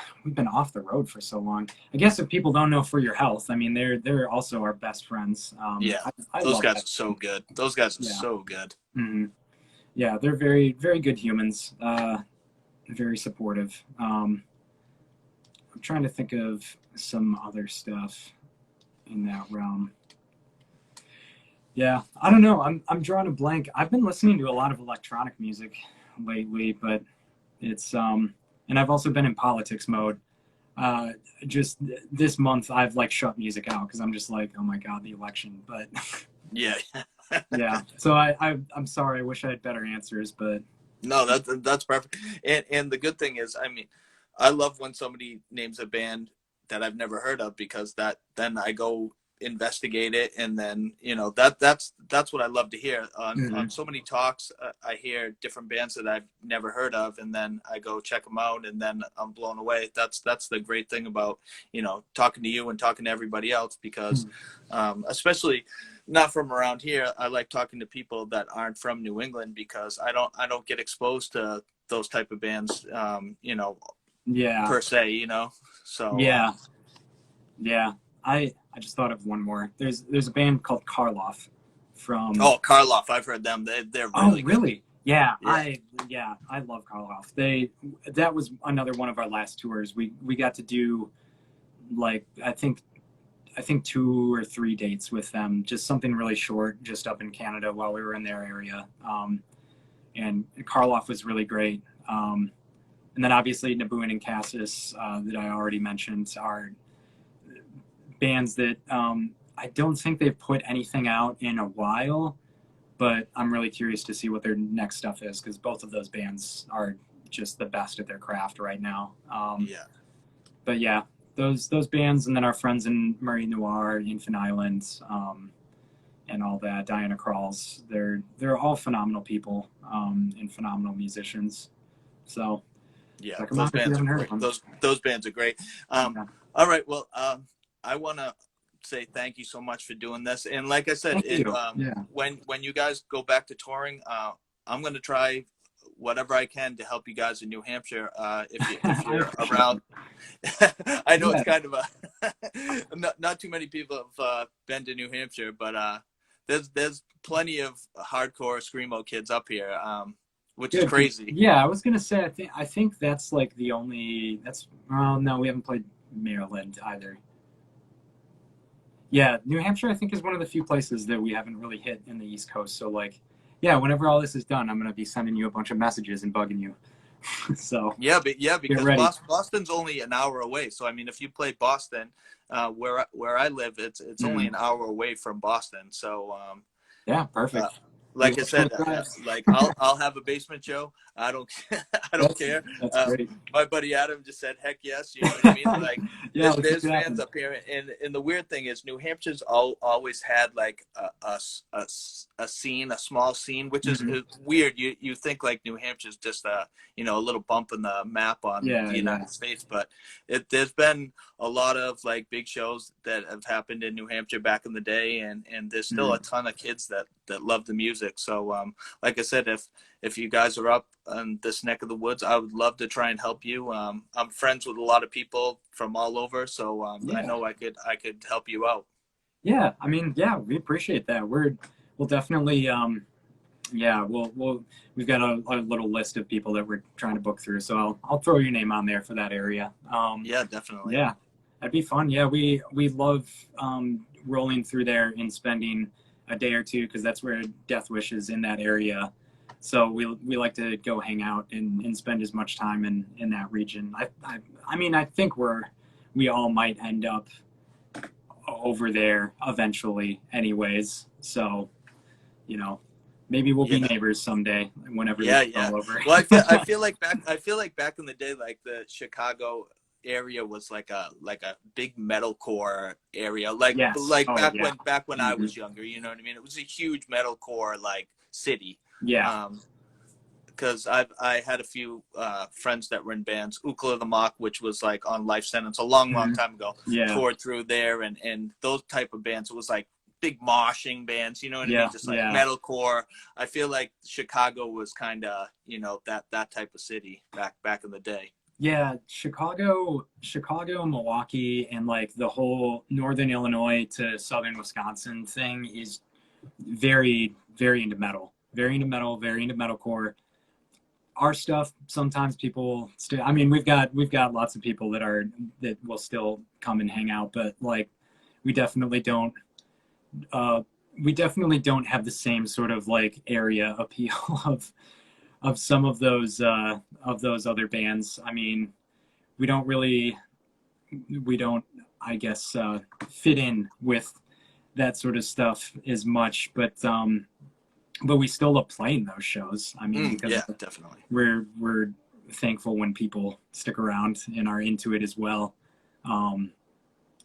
off the road for so long. I guess if people don't know For Your Health, I mean they're also our best friends. Yeah. I Those love guys that. are so good. Those guys are Yeah. so good. Mm-hmm. Yeah, they're very, very good humans. Very supportive. I'm trying to think of some other stuff in that realm. Yeah, I don't know. I'm drawing a blank. I've been listening to a lot of electronic music lately, but it's and I've also been in politics mode. Just this month I've like shut music out because I'm just like, oh my god, the election. But Yeah. yeah, so I'm sorry. I wish I had better answers, but No, that's perfect. And the good thing is, I mean, I love when somebody names a band that I've never heard of, because then I go investigate it, and then that's what I love to hear on so many talks. I hear different bands that I've never heard of, and then I go check them out, and then I'm blown away. That's the great thing about talking to you and talking to everybody else, because especially not from around here, I like talking to people that aren't from New England, because I don't get exposed to those type of bands, yeah, per se, So yeah, yeah. I just thought of one more. There's a band called Karloff from. Oh, Karloff, I've heard them. They're really good. Really? Yeah, Yeah. I love Karloff. That was another one of our last tours. We got to do like I think 2 or 3 dates with them, just something really short, just up in Canada while we were in their area. And Karloff was really great. And then obviously Nabooin and Cassis, that I already mentioned, are bands that I don't think they've put anything out in a while, but I'm really curious to see what their next stuff is, because both of those bands are just the best at their craft right now. Yeah. But yeah, those bands, and then our friends in Murray Noir, Infant Island, and all that, Diana Kralls, they're all phenomenal people, and phenomenal musicians. So Yeah, check 'em those out if you bands are haven't heard great. of them. Those bands are great. Yeah. All right, well, I want to say thank you so much for doing this. And like I said, Thank you. Yeah. when you guys go back to touring, I'm going to try whatever I can to help you guys in New Hampshire, if you're around. I know it's kind of not too many people have been to New Hampshire, but there's plenty of hardcore screamo kids up here, which is crazy. Yeah, I was gonna say I think that's like the only no, we haven't played Maryland either. Yeah, New Hampshire I think is one of the few places that we haven't really hit in the East Coast. So like, yeah, whenever all this is done, I'm gonna be sending you a bunch of messages and bugging you. So because Boston's only an hour away. So I mean, if you play Boston, where I live, it's only an hour away from Boston. So yeah, perfect. Like I said, like I'll have a basement show. I don't care. That's great. My buddy Adam just said, "Heck yes," you know what I mean? Like, yeah, there's fans up here, and the weird thing is, New Hampshire's always had like a scene, a small scene, which is weird. You think like New Hampshire's just a little bump in the map on the United States, but there's been a lot of like big shows that have happened in New Hampshire back in the day, and there's still a ton of kids that love the music. So like I said, if you guys are up in this neck of the woods, I would love to try and help you. I'm friends with a lot of people from all over, so I know I could help you out. Yeah, I mean, yeah, we appreciate that. We'll definitely we've got a little list of people that we're trying to book through, so I'll throw your name on there for that area. Yeah, definitely. Yeah, that'd be fun. Yeah, we love rolling through there and spending a day or two, because that's where Death Wish is, in that area. So we like to go hang out and spend as much time in that region. I mean, I think we all might end up over there eventually anyways. So, maybe we'll be neighbors someday whenever it's all over. Well, I feel like back in the day, like the Chicago area was like a big metalcore area, back when I was younger, you know what I mean? It was a huge metalcore like city. Yeah. Because I had a few friends that were in bands. Ukla the Mock, which was like on Life Sentence a long time ago, toured through there, and those type of bands. It was like big moshing bands, you know what I mean? Just like metalcore. I feel like Chicago was kind of that type of city back in the day. Yeah, Chicago, Milwaukee, and like the whole northern Illinois to southern Wisconsin thing is very, very into metal. Very into metal, very into metalcore. our stuff, sometimes people still, I mean, we've got lots of people that will still come and hang out, but like we definitely don't have the same sort of like area appeal of some of those other bands. I mean, we don't really, I guess, fit in with that sort of stuff as much, but we still love playing those shows. I mean, because yeah, definitely. we're thankful when people stick around and are into it as well.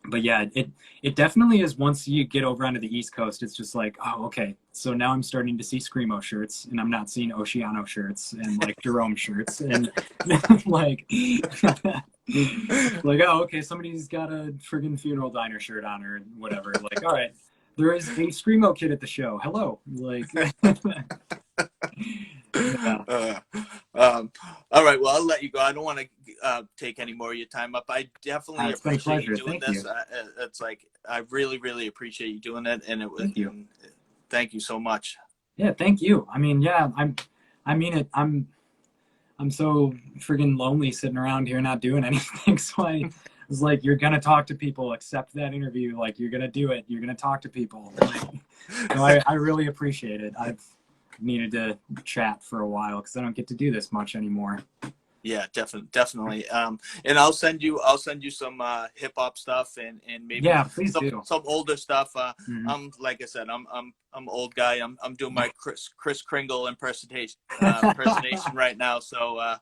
But yeah, it definitely is. Once you get over onto the East Coast, it's just like, oh, okay. So now I'm starting to see Screamo shirts, and I'm not seeing Oceano shirts and like Jerome shirts, and like, like, oh, okay, somebody's got a friggin' Funeral Diner shirt on or whatever. Like, all right, there is a Screamo kid at the show. Hello, like. Yeah. All right. Well, I'll let you go. I don't want to take any more of your time up. I definitely It's been a appreciate you pleasure. doing Thank this. you. It's like I really, really appreciate you doing it, and it was. Thank you. Thank you so much. Yeah, thank you. I mean, yeah, I mean it. I'm so friggin' lonely sitting around here not doing anything. So I was like, you're gonna talk to people, accept that interview. Like, you're gonna do it. You're gonna talk to people. Like, so I really appreciate it. I've needed to chat for a while because I don't get to do this much anymore. Yeah, definitely. And I'll send you some hip hop stuff and maybe Yeah, please do. some older stuff. Mhm. Like I said, I'm old guy. I'm doing my Chris Kringle impersonation right now. So,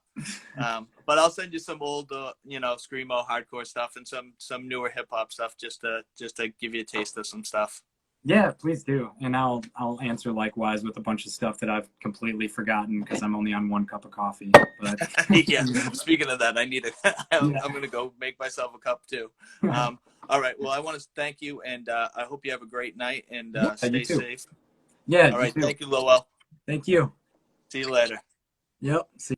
but I'll send you some old screamo hardcore stuff and some newer hip hop stuff just to give you a taste of some stuff. Yeah, please do. And I'll answer likewise with a bunch of stuff that I've completely forgotten because I'm only on one cup of coffee. But Yeah. Speaking of that, I'm Yeah. gonna go make myself a cup too. All right. Well, I want to thank you, and I hope you have a great night and Yeah, stay you too. safe. Yeah, All right. you too. Thank you, Lowell. Thank you. See you later. Yep. See